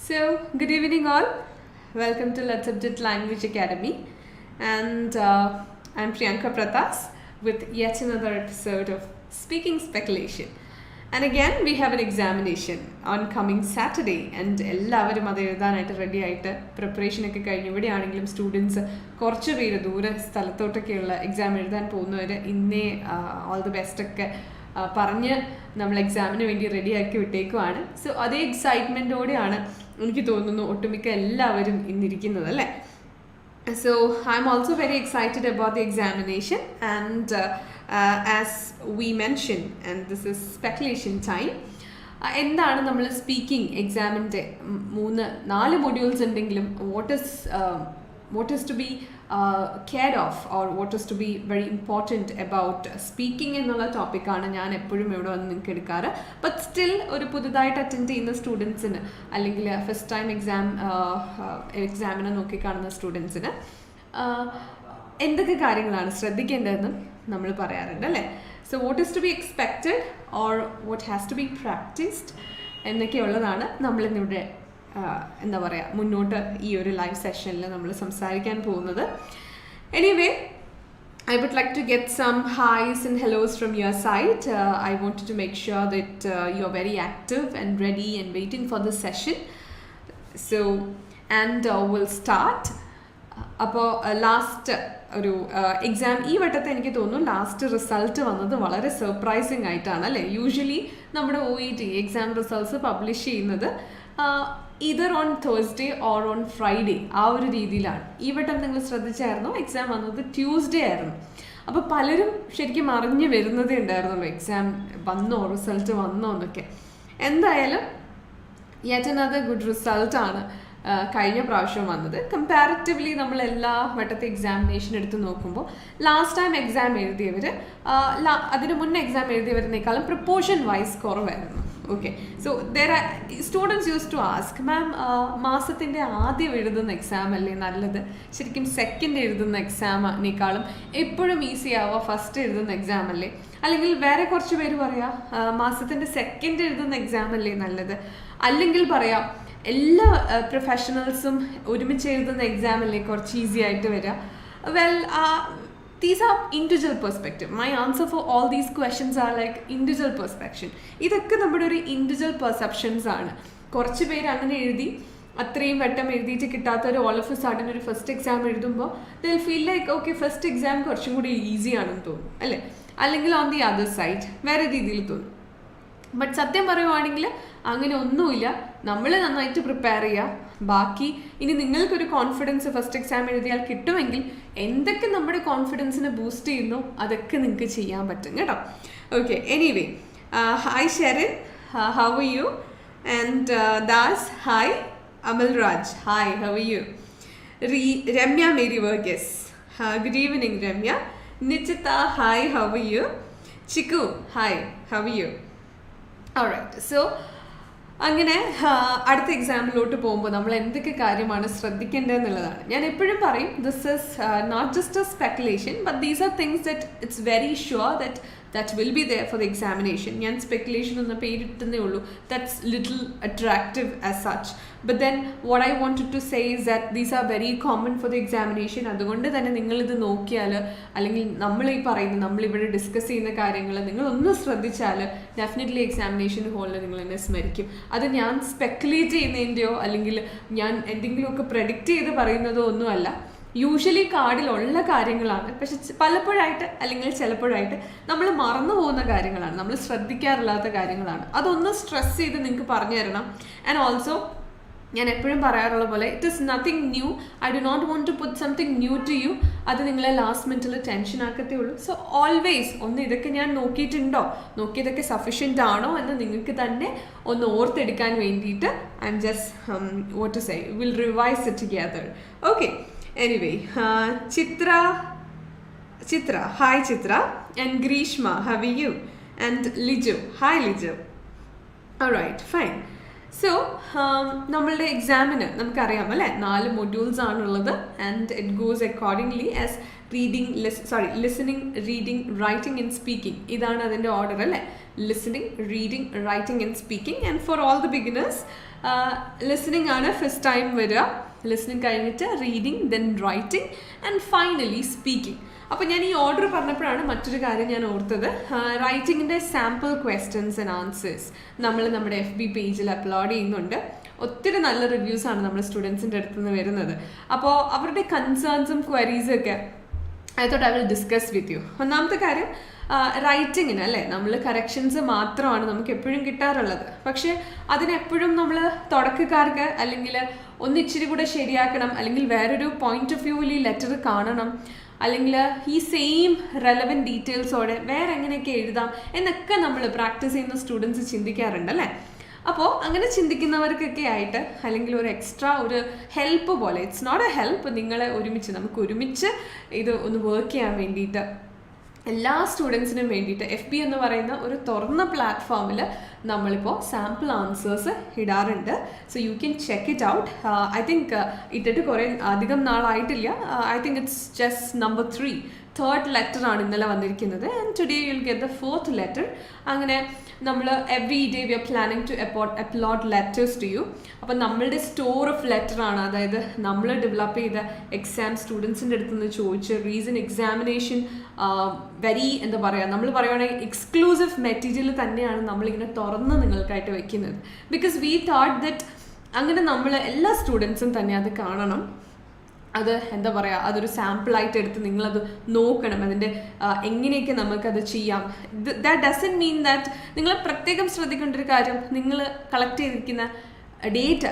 Good evening, all. Welcome to Let's Subject Language Academy. And I'm Priyanka Pratas with yet another episode of Speaking Speculation. And again, we have an examination on coming Saturday. And എല്ലാവരും അത് എഴുതാനായിട്ട് ready ആയിട്ട് preparation ഒക്കെ കഴിഞ്ഞ് ഇവിടെയാണെങ്കിലും students കുറച്ച് പേര് ദൂരെ സ്ഥലത്തോട്ടൊക്കെയുള്ള exam എഴുതാൻ പോകുന്നവർ ഇന്നേ ഓൾ ദി ബെസ്റ്റ് ഒക്കെ പറഞ്ഞ് നമ്മൾ എക്സാമിന് വേണ്ടി റെഡിയാക്കി വിട്ടേക്കുവാണ്. സോ അതേ എക്സൈറ്റ്മെൻറ്റോടെയാണ് എനിക്ക് തോന്നുന്നു ഒട്ടുമിക്ക എല്ലാവരും ഇന്നിരിക്കുന്നത് അല്ലേ. So I'm also very excited about the examination and as we mentioned, and this is speculation time. എന്താണ് നമ്മൾ സ്പീക്കിംഗ് എക്സാമിൻ്റെ 4 മൊഡ്യൂൾസ് ഉണ്ടെങ്കിലും what is to be cared of or what is to be very important about speaking എന്നുള്ള ടോപ്പിക്കാണ് ഞാൻ എപ്പോഴും ഇവിടെ വന്ന് നിങ്ങൾക്ക് എടുക്കാറ്. ബട്ട് സ്റ്റിൽ ഒരു പുതുതായിട്ട് അറ്റൻഡ് ചെയ്യുന്ന സ്റ്റുഡൻസിന് അല്ലെങ്കിൽ ഫസ്റ്റ് ടൈം എക്സാമിനെ നോക്കിക്കാണുന്ന സ്റ്റുഡൻസിന് എന്തൊക്കെ കാര്യങ്ങളാണ് ശ്രദ്ധിക്കേണ്ടതെന്നും നമ്മൾ പറയാറുണ്ട് അല്ലേ. So what is to be expected or what has to be practised എന്നൊക്കെയുള്ളതാണ് നമ്മളിന്നിവിടെ എന്താ പറയുക മുന്നോട്ട് ഈ ഒരു ലൈവ് സെഷനിൽ നമ്മൾ സംസാരിക്കാൻ പോകുന്നത്. Anyway, I would like to get some highs and hellos from your side. I wanted to make sure that you are very active and ready and waiting for the session. So, and we'll start. അപ്പോൾ last ഒരു exam ഈ വട്ടത്തെ എനിക്ക് തോന്നുന്നു last result വന്നത് വളരെ surprising ആയിട്ടാണ് അല്ലേ. Usually നമ്മുടെ OET എക്സാം റിസൾട്ട്സ് പബ്ലിഷ് ചെയ്യുന്നത് either on Thursday or on Friday ആ ഒരു രീതിയിലാണ്. ഈ വട്ടം നിങ്ങൾ ശ്രദ്ധിച്ചായിരുന്നോ എക്സാം വന്നത് ട്യൂസ്ഡേ ആയിരുന്നു. അപ്പോൾ പലരും ശരിക്കും അറിഞ്ഞു വരുന്നതേ ഉണ്ടായിരുന്നുള്ളൂ എക്സാം വന്നോ റിസൾട്ട് വന്നോ എന്നൊക്കെ. എന്തായാലും യെറ്റ് അനദർ ഗുഡ് റിസൾട്ടാണ് കഴിഞ്ഞ പ്രാവശ്യം വന്നത്. കമ്പാരിറ്റീവ്ലി നമ്മൾ എല്ലാ വട്ടത്തെ എക്സാമിനേഷൻ എടുത്ത് നോക്കുമ്പോൾ ലാസ്റ്റ് ടൈം എക്സാം എഴുതിയവർ അതിന് മുന്നേ എക്സാം എഴുതിയവരിനേക്കാളും പ്രപ്പോർഷൻ വൈസ് കുറവായിരുന്നു. Okay, so students use to ask ma'am, മാസത്തിൻ്റെ ആദ്യം എഴുതുന്ന എക്സാം അല്ലേ നല്ലത്, ശരിക്കും സെക്കൻഡ് എഴുതുന്ന എക്സാമിനേക്കാളും എപ്പോഴും ഈസി ആവുക ഫസ്റ്റ് എഴുതുന്ന എക്സാം അല്ലേ, അല്ലെങ്കിൽ വേറെ കുറച്ച് പേര് പറയാം മാസത്തിൻ്റെ സെക്കൻഡ് എഴുതുന്ന എക്സാം അല്ലേ നല്ലത്, അല്ലെങ്കിൽ പറയാം എല്ലാ പ്രൊഫഷണൽസും ഒരുമിച്ച് എഴുതുന്ന എക്സാം അല്ലേ കുറച്ച് ഈസി ആയിട്ട് വരിക. Well, these are individual perspective. My answer for all these questions are like individual perception. ഇതൊക്കെ നമ്മുടെ ഒരു ഇൻഡിവിജ്വൽ പെർസെപ്ഷൻസ് ആണ്. കുറച്ച് പേര് അങ്ങനെ എഴുതി അത്രയും വട്ടം എഴുതിയിട്ട് കിട്ടാത്തൊരു ഓൾ ഓഫ് എ സഡൻ ഒരു ഫസ്റ്റ് എക്സാം എഴുതുമ്പോൾ they feel like okay first exam കുറച്ചും കൂടി ഈസി ആണെന്ന് തോന്നും അല്ലേ, അല്ലെങ്കിൽ ഓൺ ദി അതർ സൈഡ് വേറെ രീതിയിൽ തോന്നും. ബട്ട് സത്യം പറയുവാണെങ്കിൽ അങ്ങനെ ഒന്നുമില്ല. നമ്മൾ നന്നായിട്ട് പ്രിപ്പയർ ചെയ്യുക. ബാക്കി ഇനി നിങ്ങൾക്കൊരു കോൺഫിഡൻസ് ഫസ്റ്റ് എക്സാം എഴുതിയാൽ കിട്ടുമെങ്കിൽ എന്തൊക്കെ നമ്മുടെ കോൺഫിഡൻസിനെ ബൂസ്റ്റ് ചെയ്യുന്നു അതൊക്കെ നിങ്ങൾക്ക് ചെയ്യാൻ പറ്റും കേട്ടോ. Okay, anyway, hi Sherin, how are you? And Das, hi. Amal Raj, hi, how are you? Ramya Mary Varghese, good evening Ramya. Nichitha, hi, how are you? Chikku, hi, how are you? Alright, so അങ്ങനെ അടുത്ത എക്സാമിലോട്ട് പോകുമ്പോൾ നമ്മൾ എന്തൊക്കെ കാര്യമാണ് ശ്രദ്ധിക്കേണ്ടതെന്നുള്ളതാണ്. ഞാൻ എപ്പോഴും പറയും this is not just a speculation but these are things that it's very sure that will be there for the examination. ഞാൻ സ്പെക്കുലേഷൻ എന്ന പേരിട്ടുന്നേ ഉള്ളൂ. That's little attractive as such. But then what I wanted to say is that these are very common for the examination. അതുകൊണ്ട് തന്നെ നിങ്ങളിത് നോക്കിയാൽ അല്ലെങ്കിൽ നമ്മളിവിടെ ഡിസ്കസ് ചെയ്യുന്ന കാര്യങ്ങൾ നിങ്ങളൊന്ന് ശ്രദ്ധിച്ചാൽ ഡെഫിനറ്റ്ലി എക്സാമിനേഷൻ ഹോളിൽ നിങ്ങൾ എന്നെ സ്മരിക്കും. അത് ഞാൻ സ്പെക്കുലേറ്റ് ചെയ്യുന്നതിൻ്റെയോ അല്ലെങ്കിൽ ഞാൻ എന്തെങ്കിലുമൊക്കെ പ്രെഡിക്റ്റ് ചെയ്ത് പറയുന്നതോ ഒന്നുമല്ല. യൂഷ്വലി കാർഡിലുള്ള കാര്യങ്ങളാണ്, പക്ഷെ പലപ്പോഴായിട്ട് അല്ലെങ്കിൽ ചിലപ്പോഴായിട്ട് നമ്മൾ മറന്നു പോകുന്ന കാര്യങ്ങളാണ്, നമ്മൾ ശ്രദ്ധിക്കാറില്ലാത്ത കാര്യങ്ങളാണ്. അതൊന്ന് സ്ട്രെസ് ചെയ്ത് നിങ്ങൾക്ക് പറഞ്ഞു തരണം. ആൻഡ് ഓൾസോ ഞാൻ എപ്പോഴും പറയാറുള്ള പോലെ it is nothing new. I do not want to put something new to you. അത് നിങ്ങളെ ലാസ്റ്റ് മിനിറ്റിൽ ടെൻഷൻ ആക്കത്തേ ഉള്ളൂ. സോ ഓൾവേസ് ഒന്ന് ഇതൊക്കെ ഞാൻ നോക്കിയതൊക്കെ സഫിഷ്യൻ്റ് ആണോ എന്ന് നിങ്ങൾക്ക് തന്നെ ഒന്ന് ഓർത്തെടുക്കാൻ വേണ്ടിയിട്ട് I am just what to say will revise it together. Okay, anyway, Chitra, hi Chitra, and Grishma, how are you? And Liju, hi Liju. All right, fine. So നമ്മളുടെ എക്സാമിന് നമുക്കറിയാം അല്ലേ 4 മൊഡ്യൂൾസ് ആണുള്ളത്. And it goes accordingly as listening, reading, writing and speaking. ഇതാണ് അതിൻ്റെ order അല്ലേ. Listening, reading, writing and speaking. And for all the beginners listening ആണ് first time വരിക. ലിസണിങ് കഴിഞ്ഞിട്ട് reading, then writing and finally speaking. അപ്പോൾ ഞാൻ ഈ order പറഞ്ഞപ്പോഴാണ് മറ്റൊരു കാര്യം ഞാൻ ഓർത്തത്. റൈറ്റിങ്ങിൻ്റെ സാമ്പിൾ ക്വസ്റ്റ്യൻസ് ആൻഡ് ആൻസേഴ്സ് നമ്മൾ നമ്മുടെ FB പേജിൽ അപ്ലോഡ് ചെയ്യുന്നുണ്ട്. ഒത്തിരി നല്ല റിവ്യൂസാണ് നമ്മുടെ സ്റ്റുഡൻസിൻ്റെ അടുത്ത് നിന്ന് വരുന്നത്. അപ്പോൾ അവരുടെ കൺസേൺസും ക്വയറീസും ഒക്കെ I thought I will discuss with you. ഒന്നാമത്തെ കാര്യം, റൈറ്റിങ്ങിന് അല്ലേ നമ്മൾ കറക്ഷൻസ് മാത്രമാണ് നമുക്ക് എപ്പോഴും കിട്ടാറുള്ളത്. പക്ഷേ അതിനെപ്പോഴും നമ്മൾ തുടക്കക്കാർക്ക് അല്ലെങ്കിൽ ഒന്നിച്ചിരി കൂടെ ശരിയാക്കണം, അല്ലെങ്കിൽ വേറൊരു പോയിന്റ് ഓഫ് വ്യൂവിൽ ഈ ലെറ്റർ കാണണം, അല്ലെങ്കിൽ ഈ സെയിം റെലവൻറ്റ് ഡീറ്റെയിൽസോടെ വേറെ എങ്ങനെയൊക്കെ എഴുതാം എന്നൊക്കെ നമ്മൾ പ്രാക്ടീസ് ചെയ്യുന്ന സ്റ്റുഡൻസ് ചിന്തിക്കാറുണ്ട് അല്ലേ. അപ്പോൾ അങ്ങനെ ചിന്തിക്കുന്നവർക്കൊക്കെ ആയിട്ട് അല്ലെങ്കിൽ ഒരു എക്സ്ട്രാ ഒരു ഹെൽപ്പ് പോലെ, ഇറ്റ്സ് നോട്ട് എ ഹെൽപ്പ്, നമുക്ക് ഒരുമിച്ച് ഇത് ഒന്ന് വർക്ക് ചെയ്യാൻ വേണ്ടിയിട്ട് എല്ലാ സ്റ്റുഡൻസിനും വേണ്ടിയിട്ട് FB എന്ന് പറയുന്ന ഒരു തുറന്ന പ്ലാറ്റ്ഫോമിൽ നമ്മളിപ്പോൾ സാമ്പിൾ ആൻസേഴ്സ് ഇടാറുണ്ട്. So you can check it out. I think ഇട്ടിട്ട് കുറേ അധികം നാളായിട്ടില്ല. I think it's just number 3, third letter ആണ് ഇന്നലെ വന്നിരിക്കുന്നത്. And today you will get the 4th letter. അങ്ങനെ നമ്മൾ every day we are planning to upload letters to you. അപ്പം നമ്മളുടെ സ്റ്റോർ ഓഫ് ലെറ്റർ ആണ്, അതായത് നമ്മൾ ഡെവലപ്പ് ചെയ്ത എക്സാം സ്റ്റുഡൻസിൻ്റെ അടുത്ത് നിന്ന് ചോദിച്ച് റീസൺ എക്സാമിനേഷൻ എന്താ പറയുക, നമ്മൾ പറയുകയാണെങ്കിൽ എക്സ്ക്ലൂസീവ് മെറ്റീരിയൽ തന്നെയാണ് നമ്മളിങ്ങനെ തുറന്ന് നിങ്ങൾക്കായിട്ട് വെക്കുന്നത്. ബിക്കോസ് വി തോട്ട് ദറ്റ് അങ്ങനെ നമ്മൾ എല്ലാ സ്റ്റുഡൻസും തന്നെ അത് കാണണം, അത് എന്താ പറയുക, അതൊരു സാമ്പിളായിട്ട് എടുത്ത് നിങ്ങളത് നോക്കണം, അതിൻ്റെ എങ്ങനെയൊക്കെ നമുക്കത് ചെയ്യാം. ദാറ്റ് ഡസൻറ്റ് മീൻ ദാറ്റ് നിങ്ങൾ പ്രത്യേകം ശ്രദ്ധിക്കേണ്ട ഒരു കാര്യം, നിങ്ങൾ കളക്ട് ചെയ്തിരിക്കുന്ന ഡേറ്റ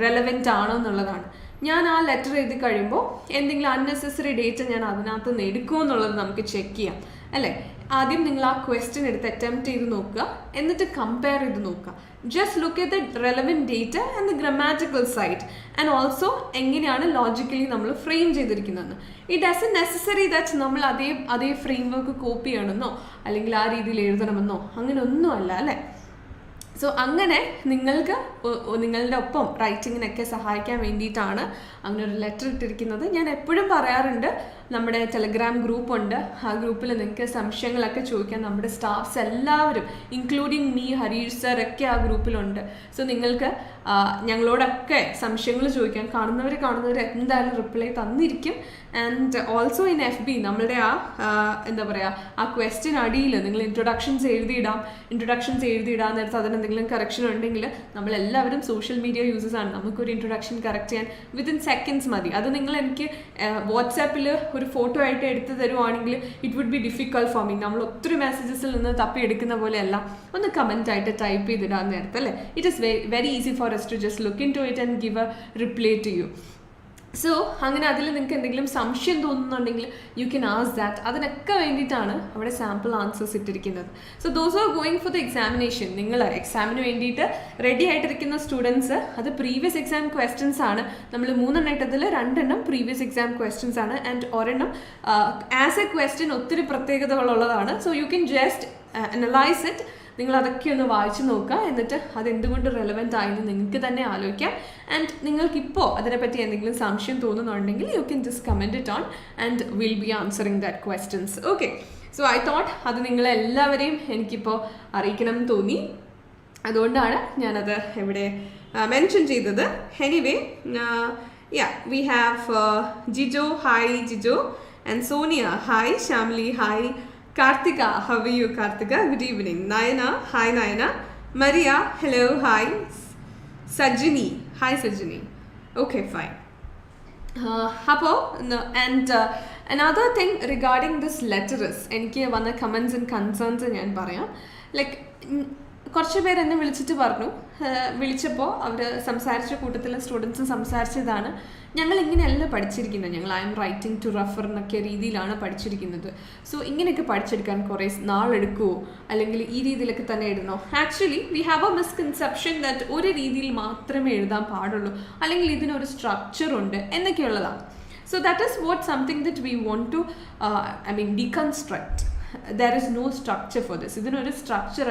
റെലവെൻ്റ് ആണോ എന്നുള്ളതാണ്. ഞാൻ ആ ലെറ്റർ എഴുതി കഴിയുമ്പോൾ എന്തെങ്കിലും അൺനെസസറി ഡേറ്റ ഞാൻ അതിനകത്ത് നിന്ന് എടുക്കുമോ എന്നുള്ളത് നമുക്ക് ചെക്ക് ചെയ്യാം അല്ലേ. ആദ്യം നിങ്ങൾ ആ ക്വസ്റ്റ്യൻ എടുത്ത് അറ്റംപ്റ്റ് ചെയ്ത് നോക്കുക, എന്നിട്ട് കമ്പയർ ചെയ്ത് നോക്കുക. Just look at the relevant data and the grammatical side and also എങ്ങനെയാണ് ലോജിക്കലി നമ്മൾ ഫ്രെയിം ചെയ്തിരിക്കുന്നതെന്ന്. ഇറ്റ് ഡസൻറ്റ് നെസസറി ദാറ്റ് നമ്മൾ അതേ ഫ്രെയിം വർക്ക് കോപ്പി ചെയ്യണമെന്നോ അല്ലെങ്കിൽ ആ രീതിയിൽ എഴുതണമെന്നോ അങ്ങനെ ഒന്നുമല്ല അല്ലേ. സോ അങ്ങനെ നിങ്ങൾക്ക് നിങ്ങളുടെ ഒപ്പം റൈറ്റിങ്ങിനൊക്കെ സഹായിക്കാൻ വേണ്ടിയിട്ടാണ് അങ്ങനെ ഒരു ലെറ്റർ ഇട്ടിരിക്കുന്നത്. ഞാൻ എപ്പോഴും പറയാറുണ്ട്, നമ്മുടെ ടെലഗ്രാം ഗ്രൂപ്പുണ്ട്, ആ ഗ്രൂപ്പിൽ നിങ്ങൾക്ക് സംശയങ്ങളൊക്കെ ചോദിക്കാൻ നമ്മുടെ സ്റ്റാഫ്സ് എല്ലാവരും ഇൻക്ലൂഡിങ് മീ, ഹരീഷ് സർ ഒക്കെ ആ ഗ്രൂപ്പിലുണ്ട്. സോ നിങ്ങൾക്ക് ഞങ്ങളോടൊക്കെ സംശയങ്ങൾ ചോദിക്കാൻ കാണുന്നവർ എന്തായാലും റിപ്ലൈ തന്നിരിക്കും. ആൻഡ് ഓൾസോ ഇൻ FB നമ്മളുടെ എന്താ പറയുക, ആ ക്വസ്റ്റ്യൻ അടിയിൽ നിങ്ങൾ ഇൻട്രൊഡക്ഷൻസ് എഴുതിയിടാൻ നേരത്ത് അതിനെന്തെങ്കിലും കറക്ഷൻ ഉണ്ടെങ്കിൽ നമ്മളെല്ലാവരും സോഷ്യൽ മീഡിയ യൂസേഴ്സ് ആണ്, നമുക്കൊരു ഇൻട്രൊഡക്ഷൻ കറക്റ്റ് ചെയ്യാൻ വിത്തിൻ സെക്കൻഡ്സ് മതി. അത് നിങ്ങൾ എനിക്ക് വാട്സാപ്പിൽ ഒരു ഫോട്ടോ ആയിട്ട് എടുത്ത് തരുവാണെങ്കിൽ it would be difficult for me. നമ്മൾ ഒത്തിരി മെസ്സേജസിൽ നിന്ന് തപ്പി എടുക്കുന്ന പോലെയല്ല, ഒന്ന് കമൻറ്റ് ആയിട്ട് ടൈപ്പ് ചെയ്തിടാൻ നേരത്തെ അല്ലേ. It is very easy for us to just look into it and give a reply to you. So അങ്ങനെ അതിൽ നിങ്ങൾക്ക് എന്തെങ്കിലും സംശയം തോന്നുന്നുണ്ടെങ്കിൽ യു ക്യാൻ ആസ്ക് ദാറ്റ്. അതിനൊക്കെ വേണ്ടിയിട്ടാണ് അവിടെ സാമ്പിൾ ആൻസേഴ്സ് ഇട്ടിരിക്കുന്നത്. So those are going for the examination. നിങ്ങൾ എക്സാമിന് വേണ്ടിയിട്ട് റെഡി ആയിട്ടിരിക്കുന്ന സ്റ്റുഡൻസ്, അത് പ്രീവിയസ് എക്സാം ക്വസ്റ്റ്യൻസ് ആണ്. നമ്മൾ 3 ഇട്ടതിൽ 2 പ്രീവിയസ് എക്സാം ക്വസ്റ്റ്യൻസ് ആണ് ആൻഡ് ഒരെണ്ണം ആസ് എ ക്വസ്റ്റ്യൻ ഒത്തിരി പ്രത്യേകതകളുള്ളതാണ്. So you can just analyse it. നിങ്ങൾ അതൊക്കെ ഒന്ന് വായിച്ച് നോക്കുക, എന്നിട്ട് അതെന്തുകൊണ്ട് റെലവെൻ്റ് ആയെന്ന് നിങ്ങൾക്ക് തന്നെ ആലോചിക്കാം. ആൻഡ് നിങ്ങൾക്കിപ്പോൾ അതിനെപ്പറ്റി എന്തെങ്കിലും സംശയം തോന്നുന്നുണ്ടെങ്കിൽ U can just comment it on and will be answering that questions. Okay, so I thought അത് നിങ്ങളെല്ലാവരെയും എനിക്കിപ്പോൾ അറിയിക്കണം എന്ന് തോന്നി, അതുകൊണ്ടാണ് ഞാനത് ഇവിടെ മെൻഷൻ ചെയ്തത്. Anyway, we have Jijo, hi Jijo, and Sonia, hi. Shyamili, hi. Karthika, how are you Karthika? Good evening. Nayana, hi Nayana. Maria, hello, hi. Sajini, hi Sajini. Okay, fine. And another thing regarding this letter is, എനിക്ക് വന്ന comments and concerns ഞാൻ പറയാം. Like കുറച്ച് പേര് എന്നെ വിളിച്ചപ്പോൾ അവർ സംസാരിച്ച കൂട്ടത്തിൽ സ്റ്റുഡൻസ് സംസാരിച്ചതാണ്, ഞങ്ങൾ ഇങ്ങനെയല്ല പഠിച്ചിരിക്കുന്നത്, ഞങ്ങൾ I am writing to refer എന്നൊക്കെ രീതിയിലാണ് പഠിച്ചിരിക്കുന്നത്. സോ ഇങ്ങനെയൊക്കെ പഠിച്ചെടുക്കാൻ കുറേ നാളെടുക്കുമോ, അല്ലെങ്കിൽ ഈ രീതിയിലൊക്കെ തന്നെ എഴുതണോ? Actually we have a misconception that ഒരു രീതിയിൽ മാത്രമേ എഴുതാൻ പാടുള്ളൂ, അല്ലെങ്കിൽ ഇതിനൊരു സ്ട്രക്ചർ ഉണ്ട് എന്നൊക്കെയുള്ളതാണ്. So that is what something that we want to deconstruct. There is no structure for this. ഇതിനൊരു സ്ട്രക്ചർ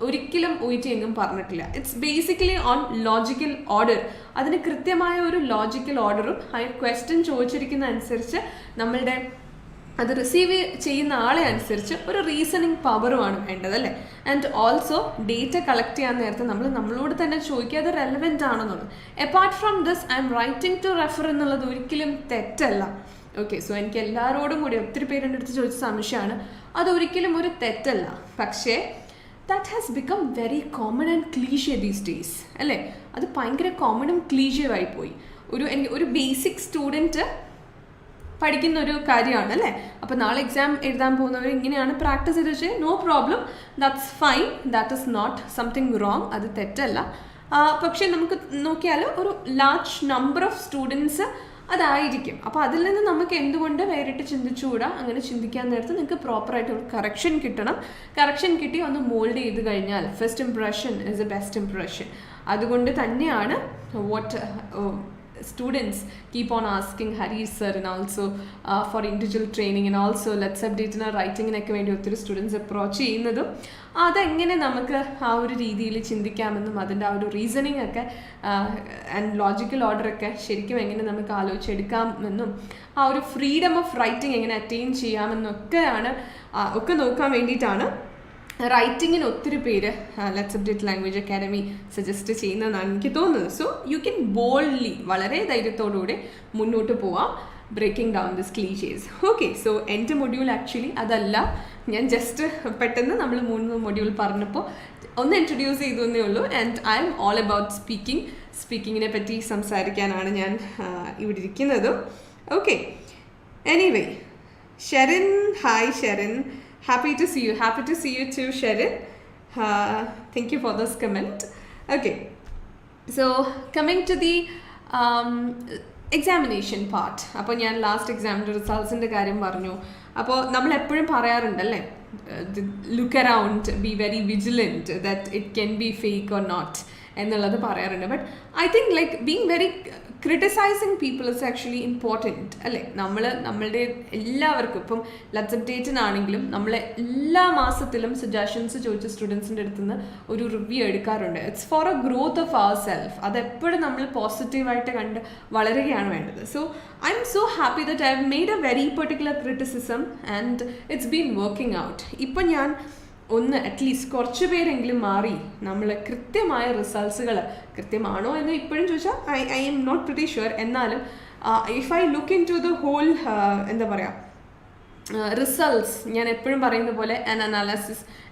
ഒരിക്കലും എങ്ങും പറഞ്ഞിട്ടില്ല. It's basically on logical order. അതിന് കൃത്യമായ ഒരു ലോജിക്കൽ ഓർഡറും ആ ക്വസ്റ്റ്യൻ ചോദിച്ചിരിക്കുന്ന അനുസരിച്ച് നമ്മളുടെ അത് റിസീവ് ചെയ്യുന്ന ആളെ അനുസരിച്ച് ഒരു റീസണിങ് പവറുമാണ് വേണ്ടത് അല്ലേ. ആൻഡ് ഓൾസോ ഡേറ്റ കളക്ട് ചെയ്യാൻ നേരത്തെ നമ്മളോട് തന്നെ ചോദിക്കുക അത് റെലവെൻ്റ് ആണെന്നുള്ളത്. Apart from this I am writing to refer എന്നുള്ളത് ഒരിക്കലും തെറ്റല്ല. ഓക്കെ, സോ എനിക്ക് എല്ലാവരോടും കൂടി ഒത്തിരി പേരുടെ അടുത്ത് ചോദിച്ച സംശയമാണ്, അതൊരിക്കലും ഒരു തെറ്റല്ല. പക്ഷേ that has become very common and cliché these days അല്ലേ. അത് ഭയങ്കര കോമണും ക്ലീഷേ ആയിപ്പോയി. ഒരു ബേസിക് സ്റ്റുഡൻറ്റ് പഠിക്കുന്ന ഒരു കാര്യമാണ് അല്ലേ. അപ്പോൾ നാളെ എക്സാം എഴുതാൻ പോകുന്നവർ ഇങ്ങനെയാണ് പ്രാക്ടീസ് ചെയ്ത് വെച്ചാൽ no problem, that's fine, that is not something wrong, അത് തെറ്റല്ല. പക്ഷേ നമുക്ക് നോക്കിയാൽ ഒരു ലാർജ് നമ്പർ ഓഫ് സ്റ്റുഡൻസ് അതായിരിക്കും. അപ്പോൾ അതിൽ നിന്ന് നമുക്ക് എന്തുകൊണ്ട് വേറിട്ട് ചിന്തിച്ചുകൂടാ? അങ്ങനെ ചിന്തിക്കാൻ നേരത്ത് നിങ്ങൾക്ക് പ്രോപ്പറായിട്ട് ഒരു കറക്ഷൻ കിട്ടണം. കറക്ഷൻ കിട്ടി ഒന്ന് മോൾഡ് ചെയ്ത് കഴിഞ്ഞാൽ first impression is a best impression. അതുകൊണ്ട് തന്നെയാണ് students keep on asking Harish sir and also for individual training and also let's update in writing ഒക്കെ വേണ്ടി ഒത്തിരി സ്റ്റുഡൻസ് അപ്രോച്ച് ചെയ്യുന്നതും അതെങ്ങനെ നമുക്ക് ആ ഒരു രീതിയിൽ ചിന്തിക്കാമെന്നും അതിൻ്റെ ആ ഒരു റീസണിങ് ഒക്കെ ആൻഡ് ലോജിക്കൽ ഓർഡറൊക്കെ ശരിക്കും എങ്ങനെ നമുക്ക് ആലോചിച്ചെടുക്കാമെന്നും ആ ഒരു ഫ്രീഡം ഓഫ് റൈറ്റിംഗ് എങ്ങനെ അറ്റൈൻ ചെയ്യാമെന്നൊക്കെയാണ് ഒക്കെ നോക്കാൻ വേണ്ടിയിട്ടാണ് റൈറ്റിങ്ങിന് ഒത്തിരി പേര് let's update language academy suggest ചെയ്യുന്നതെന്നാണ് എനിക്ക് തോന്നുന്നത്. സോ യു ക്യാൻ ബോൾഡ്ലി വളരെ ധൈര്യത്തോടുകൂടി മുന്നോട്ട് പോവാം breaking down this clichés. Okay, so എൻ്റെ മൊഡ്യൂൾ ആക്ച്വലി അതല്ല. ഞാൻ ജസ്റ്റ് പെട്ടെന്ന് നമ്മൾ 3 മൊഡ്യൂൾ പറഞ്ഞപ്പോൾ ഒന്ന് ഇൻട്രൊഡ്യൂസ് ചെയ്തു എന്നേ ഉള്ളൂ. And I'm all about സ്പീക്കിങ്ങിനെ പറ്റി സംസാരിക്കാനാണ് ഞാൻ ഇവിടെ ഇരിക്കുന്നതും. Okay, anyway Sherin, hi Sherin, happy to see you too Sherin. Thank you for this comment. Okay, so coming to the examination part. അപ്പോൾ ഞാൻ ലാസ്റ്റ് എക്സാമിൻ്റെ റിസൾട്ട്സിൻ്റെ കാര്യം പറഞ്ഞു. അപ്പോൾ നമ്മൾ എപ്പോഴും പറയാറുണ്ടല്ലേ, look around, be very vigilant that it can be fake or not എന്നുള്ളത് പറയാറുണ്ട്. But I think like being very criticising people is actually important അല്ലേ. നമ്മളുടെ എല്ലാവർക്കും ഇപ്പം ലെറ്റ്സ് അപ്ഡേറ്റിനാണെങ്കിലും നമ്മൾ എല്ലാ മാസത്തിലും സജഷൻസ് ചോദിച്ച സ്റ്റുഡൻസിൻ്റെ അടുത്ത് നിന്ന് ഒരു റിവ്യൂ എടുക്കാറുണ്ട്. It's for a growth of ourself. അതെപ്പോഴും നമ്മൾ പോസിറ്റീവായിട്ട് കണ്ട് വളരുകയാണ് വേണ്ടത്. So I am so happy that I have made a very particular criticism and it's been working out. ഇപ്പം ഞാൻ ഒന്ന് അറ്റ്ലീസ്റ്റ് കുറച്ച് പേരെങ്കിലും മാറി നമ്മൾ കൃത്യമായ റിസൾട്ട്സുകൾ കൃത്യമാണോ എന്ന് ഇപ്പോഴും ചോദിച്ചാൽ I'm not pretty sure. എന്നാലും if I look in to the whole എന്താ പറയുക റിസൾട്ട്സ്, ഞാൻ എപ്പോഴും പറയുന്ന പോലെ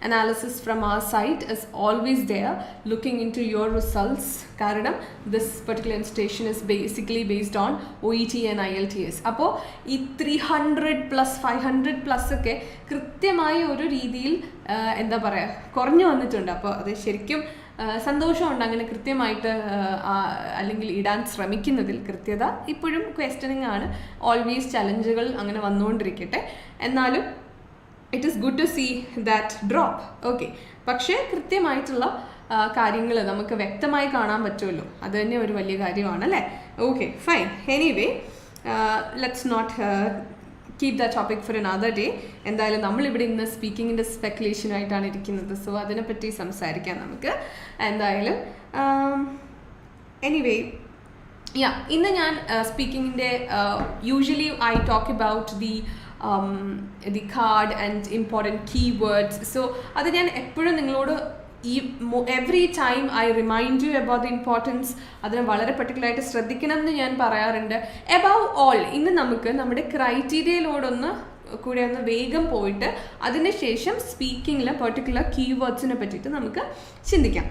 analysis from our side is always there, looking into your results. കാരണം this particular institution is basically based on OET and IELTS. അപ്പോൾ ഈ 300+ 500+ ഒക്കെ കൃത്യമായ ഒരു രീതിയിൽ എന്താ പറയുക കുറഞ്ഞു വന്നിട്ടുണ്ട്. അപ്പോൾ അത് ശരിക്കും സന്തോഷമുണ്ട് അങ്ങനെ കൃത്യമായിട്ട് അല്ലെങ്കിൽ ഇടാൻ ശ്രമിക്കുന്നതിൽ. കൃത്യത ഇപ്പോഴും ക്വസ്റ്റനിങ് ആണ്, ഓൾവേസ് ചലഞ്ചുകൾ അങ്ങനെ വന്നുകൊണ്ടിരിക്കട്ടെ. എന്നാലും it is good to see that drop. Okay, പക്ഷേ കൃത്യമായിട്ടുള്ള കാര്യങ്ങൾ നമുക്ക് വ്യക്തമായി കാണാൻ പറ്റുമല്ലോ, അത് തന്നെ ഒരു വലിയ കാര്യമാണ് അല്ലേ. Okay, fine. Anyway let's not keep the topic for another day. എന്തായാലും നമ്മളിവിടെ ഇന്ന് സ്പീക്കിങ്ങിൻ്റെ സ്പെക്കുലേഷനായിട്ടാണ് ഇരിക്കുന്നത്. സോ അതിനെപ്പറ്റി സംസാരിക്കാം നമുക്ക് എന്തായാലും. എനിവേ ഇന്ന് ഞാൻ സ്പീക്കിങ്ങിൻ്റെ usually I talk about the card and important keywords. So അത് ഞാൻ എപ്പോഴും നിങ്ങളോട് every time I remind you about the importance. അതിന് വളരെ പെർട്ടിക്കുലറായിട്ട് ശ്രദ്ധിക്കണം എന്ന് ഞാൻ പറയാറുണ്ട്. എബവ് ഓൾ ഇന്ന് നമുക്ക് നമ്മുടെ ക്രൈറ്റീരിയയിലോടൊന്ന് കൂടെ ഒന്ന് വേഗം പോയിട്ട് അതിനുശേഷം സ്പീക്കിങ്ങിലെ പെർട്ടിക്കുലർ കീവേഡ്സിനെ പറ്റിയിട്ട് നമുക്ക് ചിന്തിക്കാം.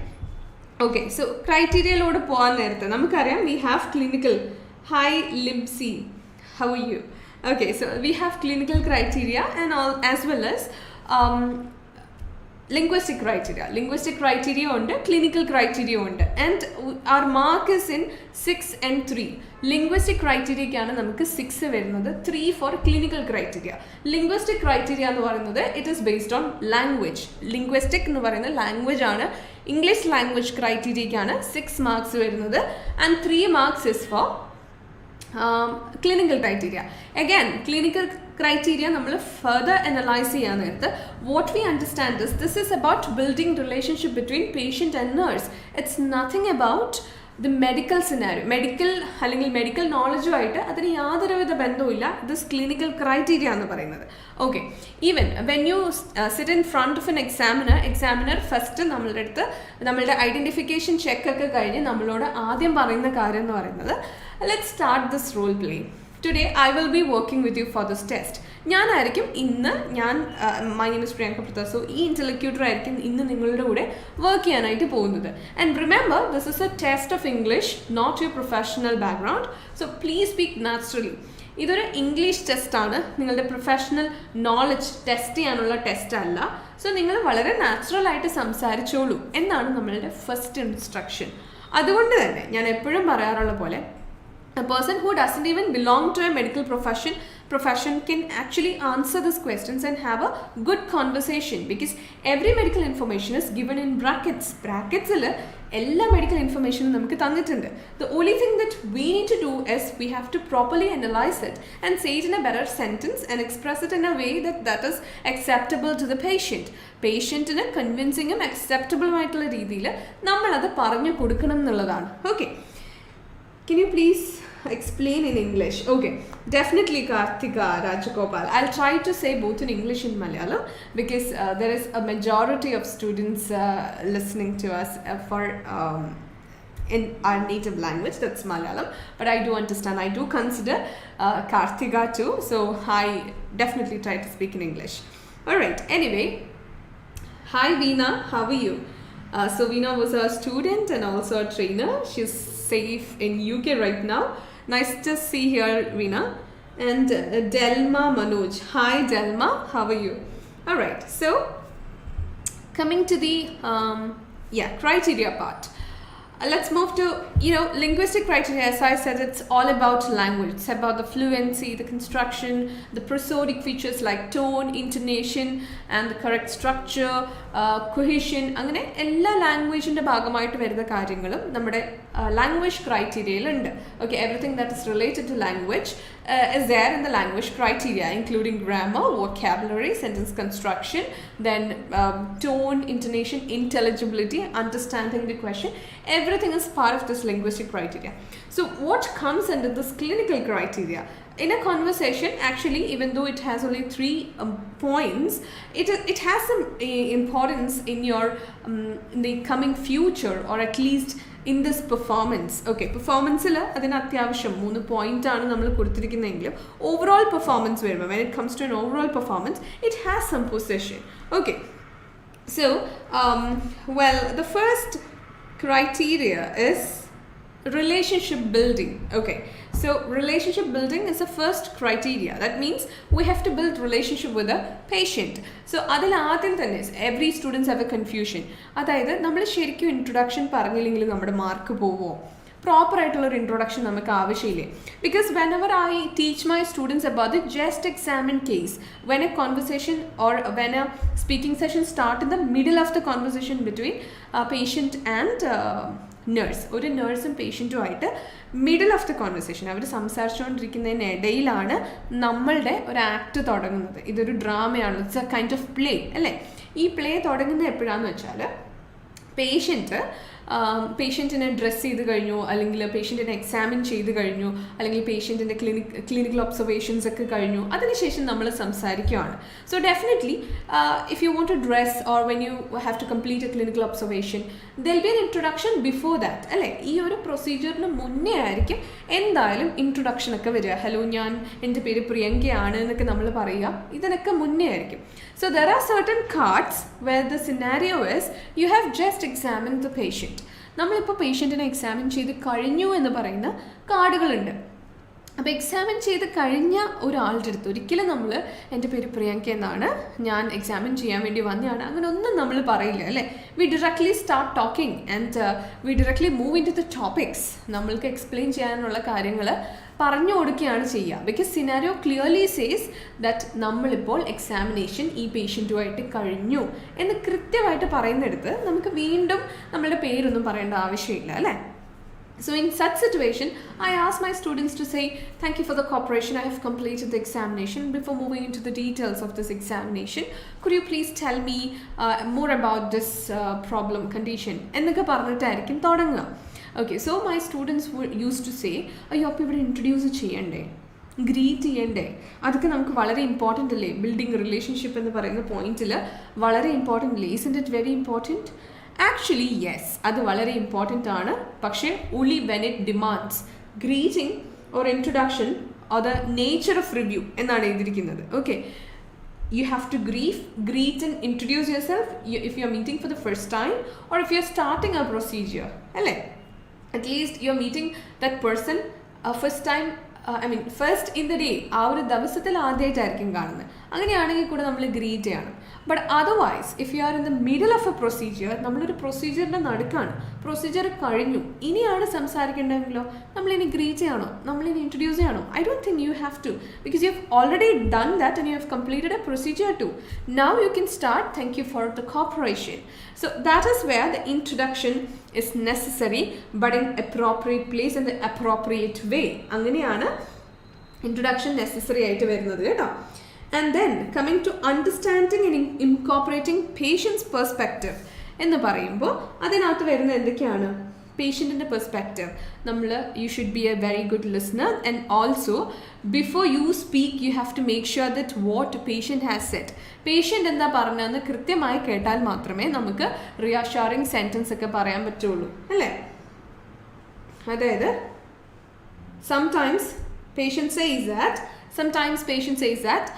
ഓക്കെ, സോ ക്രൈറ്റീരിയയിലോട് പോകാൻ നേരത്തെ നമുക്കറിയാം we have clinical. Hi Libsy, how are you? Okay, so we have clinical criteria and all, as well as linguistic criteria ഉണ്ട്, clinical criteria ഉണ്ട്. And our mark is in 6 and 3. linguistic criteria നമുക്ക് 6 വരുന്നത്, 3 for clinical criteria. linguistic criteria എന്ന് പറയുന്നത് it is based on language. linguistic എന്ന് പറയുന്നത് language ആണ്. English language ക്രൈറ്റീരിയക്കാണ് 6 marks വരുന്നത് and 3 marks is for clinical criteria. Again, clinical criteria നമ്മൾ further analyze ചെയ്യാൻ നേരത്ത് what we understand is this is about building relationship between patient and nurse. It's nothing about the medical scenario, അല്ലെങ്കിൽ medical നോളജുമായിട്ട് അതിന് യാതൊരുവിധ ബന്ധവുമില്ല this clinical criteria എന്ന് പറയുന്നത്. Okay, even when you sit in front of an examiner first നമ്മളുടെ അടുത്ത് നമ്മളുടെ ഐഡൻറ്റിഫിക്കേഷൻ ചെക്കൊക്കെ കഴിഞ്ഞ് നമ്മളോട് ആദ്യം പറയുന്ന കാര്യം എന്ന് പറയുന്നത്, let's start this role play. Today I will be working with you for this test. ഞാനായിരിക്കും ഇന്ന് my name is Priyanka Prathas. So ഈ ഇൻ്റലക്യൂട്ടർ ആയിരിക്കും ഇന്ന് നിങ്ങളുടെ കൂടെ വർക്ക് ചെയ്യാനായിട്ട് പോകുന്നത്. And remember, this is a test of English, not your professional background. So please speak naturally. ഇതൊരു ഇംഗ്ലീഷ് ടെസ്റ്റാണ്, നിങ്ങളുടെ പ്രൊഫഷണൽ നോളജ് ടെസ്റ്റ് ചെയ്യാനുള്ള ടെസ്റ്റ് അല്ല. സോ നിങ്ങൾ വളരെ നാച്ചുറലായിട്ട് സംസാരിച്ചോളൂ എന്നാണ് നമ്മളുടെ ഫസ്റ്റ് ഇൻസ്ട്രക്ഷൻ. അതുകൊണ്ട് തന്നെ ഞാൻ എപ്പോഴും പറയാറുള്ള പോലെ, a person who doesn't even belong to a medical profession can actually answer these questions and have a good conversation, because every medical information is given in brackets il ella medical information namukku thannittund. The only thing that we need to do is we have to properly analyze it and say it in a better sentence and express it in a way that is acceptable to the patientine convincing and acceptable ആയിട്ടുള്ള രീതിയിൽ നമ്മൾ അത് പറഞ്ഞു കൊടുക്കണം എന്നുള്ളതാണ്. Okay, can you please explain in English? Okay, definitely Karthika Rajagopal. I'll try to say both in English and Malayalam, because there is a majority of students listening to us in our native language, that's Malayalam. But I do understand, I do consider Karthika too, so I definitely try to speak in English. Alright, anyway, hi Veena, how are you? So Veena was a student and also a trainer. She's safe in UK right now. Nice to see here, Veena. And Delma Manoj. Hi Delma, how are you? Alright, so coming to the criteria part. Let's move to, linguistic criteria. As I said, it's all about language. It's about the fluency, the construction, the prosodic features like tone, intonation, and the correct structure, cohesion. അങ്ങനെ എല്ലാ ലാംഗ്വേജിൻ്റെ ഭാഗമായിട്ട് വരുന്ന കാര്യങ്ങളും നമ്മുടെ language ക്രൈറ്റീരിയയിലുണ്ട്. Okay, everything that is related to language is there in the language criteria, including grammar, vocabulary, sentence construction, then tone, intonation, intelligibility, understanding the question. Everything is part of this linguistic criteria. So what comes under this clinical criteria? In a conversation, actually, even though it has only 3 points, it has some importance in your in the coming future, or at least in this performance. Okay, പെർഫോമൻസിൽ അതിന് അത്യാവശ്യം 3 പോയിൻ്റാണ് നമ്മൾ കൊടുത്തിരിക്കുന്നതെങ്കിലും overall performance വരുമ്പോൾ, when it comes to an overall performance, it has some position. Okay, so the first criteria is relationship building. Okay, so relationship building is the first criteria. That means we have to build relationship with a patient. So അതിൽ ആദ്യം തന്നെ every students have a confusion. അതായത് നമ്മൾ ശരിക്കും introduction പറഞ്ഞില്ലെങ്കിൽ നമ്മുടെ mark പോവോ? Proper ആയിട്ടുള്ളൊരു ഇൻട്രൊഡക്ഷൻ നമുക്ക് ആവശ്യമില്ലേ? Because whenever I teach my students about the just examine case, when a conversation or when a speaking session start in the middle of the conversation between patient and nurse, ഒരു നേഴ്സും പേഷ്യൻറ്റുമായിട്ട് middle of the conversation അവർ സംസാരിച്ചുകൊണ്ടിരിക്കുന്നതിനിടയിലാണ് നമ്മളുടെ ഒരു act തുടങ്ങുന്നത്. ഇതൊരു ഡ്രാമയാണ്, it's a kind of play അല്ലേ? ഈ പ്ലേ തുടങ്ങുന്നത് എപ്പോഴാണെന്ന് വെച്ചാൽ, പേഷ്യൻറ്റിനെ ഡ്രസ്സ് ചെയ്ത് കഴിഞ്ഞു, അല്ലെങ്കിൽ പേഷ്യൻറ്റിനെ എക്സാമിൻ ചെയ്ത് കഴിഞ്ഞു, അല്ലെങ്കിൽ പേഷ്യൻറ്റിൻ്റെ ക്ലിനിക്കൽ ഒബ്സർവേഷൻസ് ഒക്കെ കഴിഞ്ഞു, അതിനുശേഷം നമ്മൾ സംസാരിക്കുകയാണ്. So definitely if you want to dress or when you have to complete a clinical observation, there'll be an introduction before that അല്ലേ? ഈ ഒരു പ്രൊസീജിയറിന് മുന്നേ ആയിരിക്കും എന്തായാലും ഇൻട്രൊഡക്ഷൻ ഒക്കെ വരിക. ഹലോ, എൻ്റെ പേര് പ്രിയങ്കയാണ് എന്നൊക്കെ നമ്മൾ പറയുക, ഇതിനൊക്കെ മുന്നേ ആയിരിക്കും. So there are certain cards where the scenario is you have just examined the patient. നമ്മളിപ്പോൾ പേഷ്യൻറ്റിനെ എക്സാമിൻ ചെയ്ത് കഴിഞ്ഞു എന്ന് പറയുന്ന കാർഡുകളുണ്ട്. അപ്പോൾ എക്സാമിൻ ചെയ്ത് കഴിഞ്ഞ ഒരാളുടെ അടുത്ത് ഒരിക്കലും നമ്മൾ എൻ്റെ പേര് പ്രിയങ്ക എന്നാണ്, ഞാൻ എക്സാമിൻ ചെയ്യാൻ വേണ്ടി വന്നതാണ്, അങ്ങനെ ഒന്നും നമ്മൾ പറയില്ല അല്ലേ? We directly start talking and we directly move in to the topics. നമ്മൾക്ക് എക്സ്പ്ലെയിൻ ചെയ്യാനുള്ള കാര്യങ്ങൾ പറഞ്ഞു കൊടുക്കുകയാണ് ചെയ്യുക. Because scenario clearly says that നമ്മളിപ്പോൾ എക്സാമിനേഷൻ ഈ പേഷ്യൻറ്റുമായിട്ട് കഴിഞ്ഞു എന്ന് കൃത്യമായിട്ട് പറയുന്നിടത്ത് നമുക്ക് വീണ്ടും നമ്മളുടെ പേരൊന്നും പറയേണ്ട ആവശ്യമില്ല അല്ലേ? So in such situation, I ask my students to say, thank you for the cooperation, I have completed the examination. Before moving into the details of this examination, could you please tell me more about this problem, condition? എന്നൊക്കെ പറഞ്ഞിട്ടായിരിക്കും തുടങ്ങുക. Okay, so my students used to say, അയ്യോ അപ്പോൾ ഇവിടെ introduce ചെയ്യണ്ടേ, greet ചെയ്യണ്ടേ, അതൊക്കെ നമുക്ക് വളരെ ഇമ്പോർട്ടൻ്റ് അല്ലേ, ബിൽഡിംഗ് റിലേഷൻഷിപ്പ് എന്ന് പറയുന്ന പോയിന്റിൽ വളരെ ഇമ്പോർട്ടൻ്റ് അല്ലേ, isn't it very important? Actually yes, അത് വളരെ ഇമ്പോർട്ടൻ്റ് ആണ്, പക്ഷേ only when it demands greeting or introduction or the nature of review എന്നാണ് എഴുതിയിരിക്കുന്നത്. Okay, you have to greet and introduce yourself if you're meeting for the first time or if you're starting a procedure, അല്ലേ? At least you're meeting that person first time, first in the day, ആ ഒരു ദിവസത്തിൽ ആദ്യമായിട്ടായിരിക്കും കാണുന്നത്. അങ്ങനെയാണെങ്കിൽ കൂടെ നമ്മൾ greet ചെയ്യണം. But otherwise if you are in the middle of A procedure, നമ്മളൊരു പ്രൊസീജിയറിൻ്റെ നടുക്കാണ്, പ്രൊസീജിയർ കഴിഞ്ഞു, ഇനിയാണ് സംസാരിക്കേണ്ടതെങ്കിലോ നമ്മളിനി ഗ്രീറ്റ് ചെയ്യണോ, നമ്മളിനി ഇൻട്രൊഡ്യൂസ് ചെയ്യണോ? I don't think you have to, because you have already done that and you have completed a procedure too. Now you can start. Thank you for the cooperation. So that is where the introduction is necessary, but in appropriate place and the appropriate way. അങ്ങനെയാണ് introduction necessary ആയിട്ട് വരുന്നത് കേട്ടോ. And then coming to understanding and incorporating patient's perspective എന്ന് പറയുമ്പോൾ അതിനകത്ത് വരുന്നത് എന്തൊക്കെയാണ്? പേഷ്യൻറ്റിൻ്റെ perspective. you should be a very good listener, and also before you speak you have to make sure that what patient has said, patient എന്താ പറഞ്ഞതെന്ന് കൃത്യമായി കേട്ടാൽ മാത്രമേ നമുക്ക് reassuring sentence ഒക്കെ പറയാൻ പറ്റുള്ളൂ, അല്ലേ? അതായത് sometimes patient says that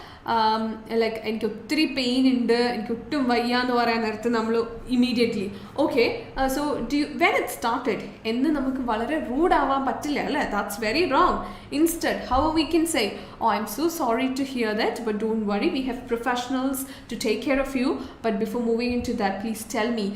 like എനിക്ക് ഒത്തിരി പെയിൻ ഉണ്ട്, എനിക്ക് ഒട്ടും വയ്യ എന്ന് പറയാൻ നേരത്ത് നമ്മൾ immediately okay so when it started എന്ന് നമുക്ക് വളരെ റൂഡ് ആവാൻ പറ്റില്ല, അല്ലേ? That's very wrong. Instead how we can say, oh I am so sorry to hear that, but don't worry, we have professionals to take care of you, but before moving in to that please tell me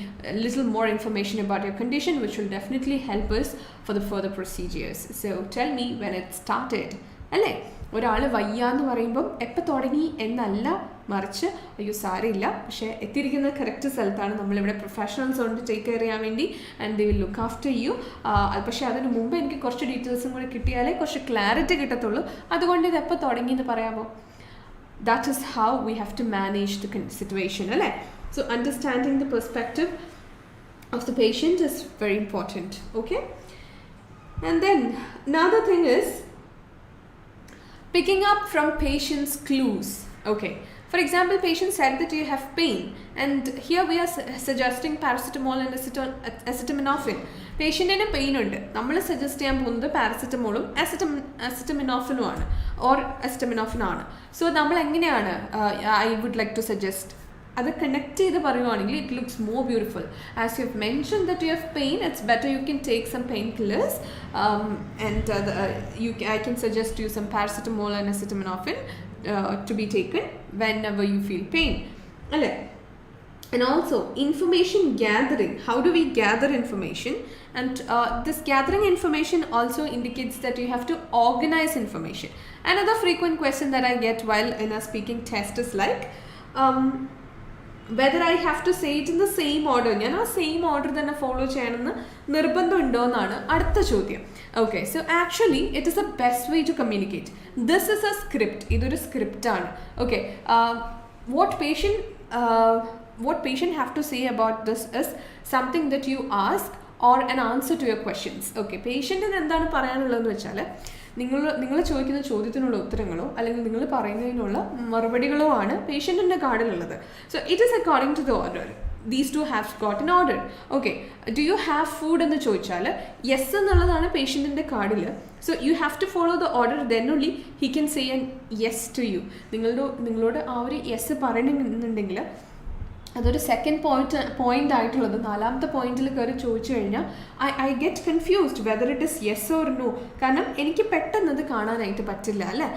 little more information about your condition which will definitely help us for the further procedures. So tell me when it started, അല്ലേ? ഒരാൾ വയ്യാന്ന് പറയുമ്പം എപ്പോൾ തുടങ്ങി എന്നല്ല, മറിച്ച് അയ്യോ സാരമില്ല, പക്ഷേ എത്തിയിരിക്കുന്ന കറക്റ്റ് സ്ഥലത്താണ്, നമ്മളിവിടെ പ്രൊഫഷണൽസ് ഉണ്ട് ടേക്ക് കെയർ ചെയ്യാൻ വേണ്ടി, and they will look after you. പക്ഷേ അതിന് മുമ്പ് എനിക്ക് കുറച്ച് ഡീറ്റെയിൽസും കൂടി കിട്ടിയാലേ കുറച്ച് ക്ലാരിറ്റി കിട്ടത്തുള്ളൂ, അതുകൊണ്ട് ഇത് എപ്പോൾ തുടങ്ങി എന്ന് പറയാമോ? That is how we have to manage the situation, അല്ലേ? So understanding the perspective of the patient is very important. Okay, and then another thing is picking up from patient's clues. Okay, for example, patient said that you have pain, and here we are suggesting paracetamol and acetaminophen. പേഷ്യൻറ്റിന് pain ഉണ്ട്, നമ്മൾ suggest ചെയ്യാൻ പോകുന്നത് പാരസെറ്റമോളും അസിറ്റമിനോഫിനും ആണ്, or അസിറ്റമിനോഫിനാണ്. So നമ്മൾ എങ്ങനെയാണ് I would like to suggest അത് connect ചെയ്ത് പറയുവാണെങ്കിൽ it looks more beautiful. As you have mention that you have pain, it's better you can take some pain killers, and I can suggest you some paracetamol and acetaminophen to be taken whenever you feel pain, അല്ലേ? And also information gathering. How do we gather information? And this gathering information also indicates that you have to organize information. Another frequent question that I get while in a speaking test is like, whether I have to say it in the same order. ഞാൻ ആ same order തന്നെ follow ചെയ്യണമെന്ന് നിർബന്ധമുണ്ടോ എന്നാണ് അടുത്ത ചോദ്യം. Okay, so actually it is a best way to communicate. This is a script, ഇതൊരു സ്ക്രിപ്റ്റാണ്. Okay, what patient have to say about this is something that you ask or an answer to your questions. Okay, പേഷ്യൻറ്റിന് എന്താണ് പറയാനുള്ളതെന്ന് വെച്ചാൽ നിങ്ങൾ ചോദിക്കുന്ന ചോദ്യത്തിനുള്ള ഉത്തരങ്ങളോ അല്ലെങ്കിൽ നിങ്ങൾ പറയുന്നതിനുള്ള മറുപടികളോ ആണ് പേഷ്യൻറ്റിൻ്റെ കാർഡിലുള്ളത്. So it is according to the order. These two have got an order. Okay, do you have food എന്ന് ചോദിച്ചാൽ യെസ് എന്നുള്ളതാണ് പേഷ്യൻറ്റിൻ്റെ കാർഡിൽ. So you have to follow the order, then only he can say an yes to you. നിങ്ങളോട് ആ ഒരു yes പറയണമെന്നുണ്ടെങ്കിൽ അതൊരു second point ആയിട്ടുള്ളത്. നാലാമത്തെ പോയിന്റിൽ കയറി ചോദിച്ചു കഴിഞ്ഞാൽ I get confused whether it is yes or no. കാരണം എനിക്ക് പെട്ടെന്ന് അത് കാണാനായിട്ട് പറ്റില്ല, അല്ലേ?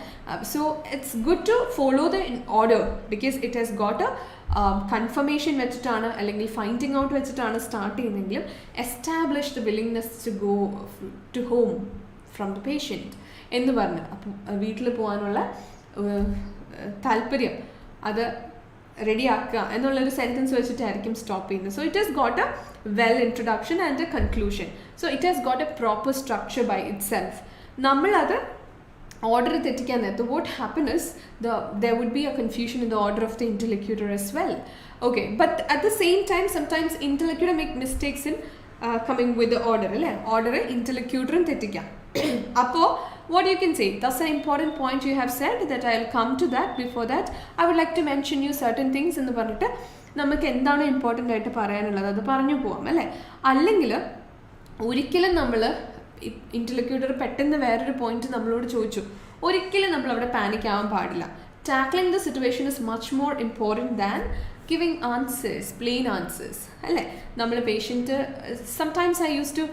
So it's good to follow the order because it has got a confirmation വെച്ചിട്ടാണ് അല്ലെങ്കിൽ ഫൈൻഡിങ് ഔട്ട് വെച്ചിട്ടാണ് സ്റ്റാർട്ട് ചെയ്യുന്നതെങ്കിലും establish the willingness to go to home from the patient എന്ന് പറഞ്ഞ്, അപ്പം വീട്ടിൽ പോകാനുള്ള താല്പര്യം അത് റെഡിയാക്കുക എന്നുള്ളൊരു സെൻറ്റൻസ് വെച്ചിട്ടായിരിക്കും സ്റ്റോപ്പ് ചെയ്യുന്നത്. So it has got a well introduction and a conclusion. So it has got a proper structure by itself. നമ്മളത് ഓർഡർ തെറ്റിക്കാൻ നേരത്ത് what happen is there would be a confusion in the order of the interlocutor as well. Okay, but at the same time sometimes interlocutor make mistakes in coming with the order, order interlocutor തെറ്റിക്കാം. അപ്പോൾ what you can say, that's an important point you have said that I'll come to that. Before that I would like to mention you certain things എന്ന് പറഞ്ഞിട്ട് നമുക്ക് എന്താണ് important ആയിട്ട് പറയാനുള്ളത് അത് പറഞ്ഞു പോവാം അല്ലേ. അല്ലെങ്കിൽ ഒരിക്കലും നമ്മൾ ഇൻ്റർലോക്യൂട്ടർ പെട്ടെന്ന് വേറൊരു പോയിന്റ് നമ്മളോട് ചോദിച്ചു, ഒരിക്കലും നമ്മൾ അവിടെ പാനിക് ആവാൻ പാടില്ല. Tackling the situation is much more important than giving answers, plain answers. നമ്മൾ patient, sometimes I used to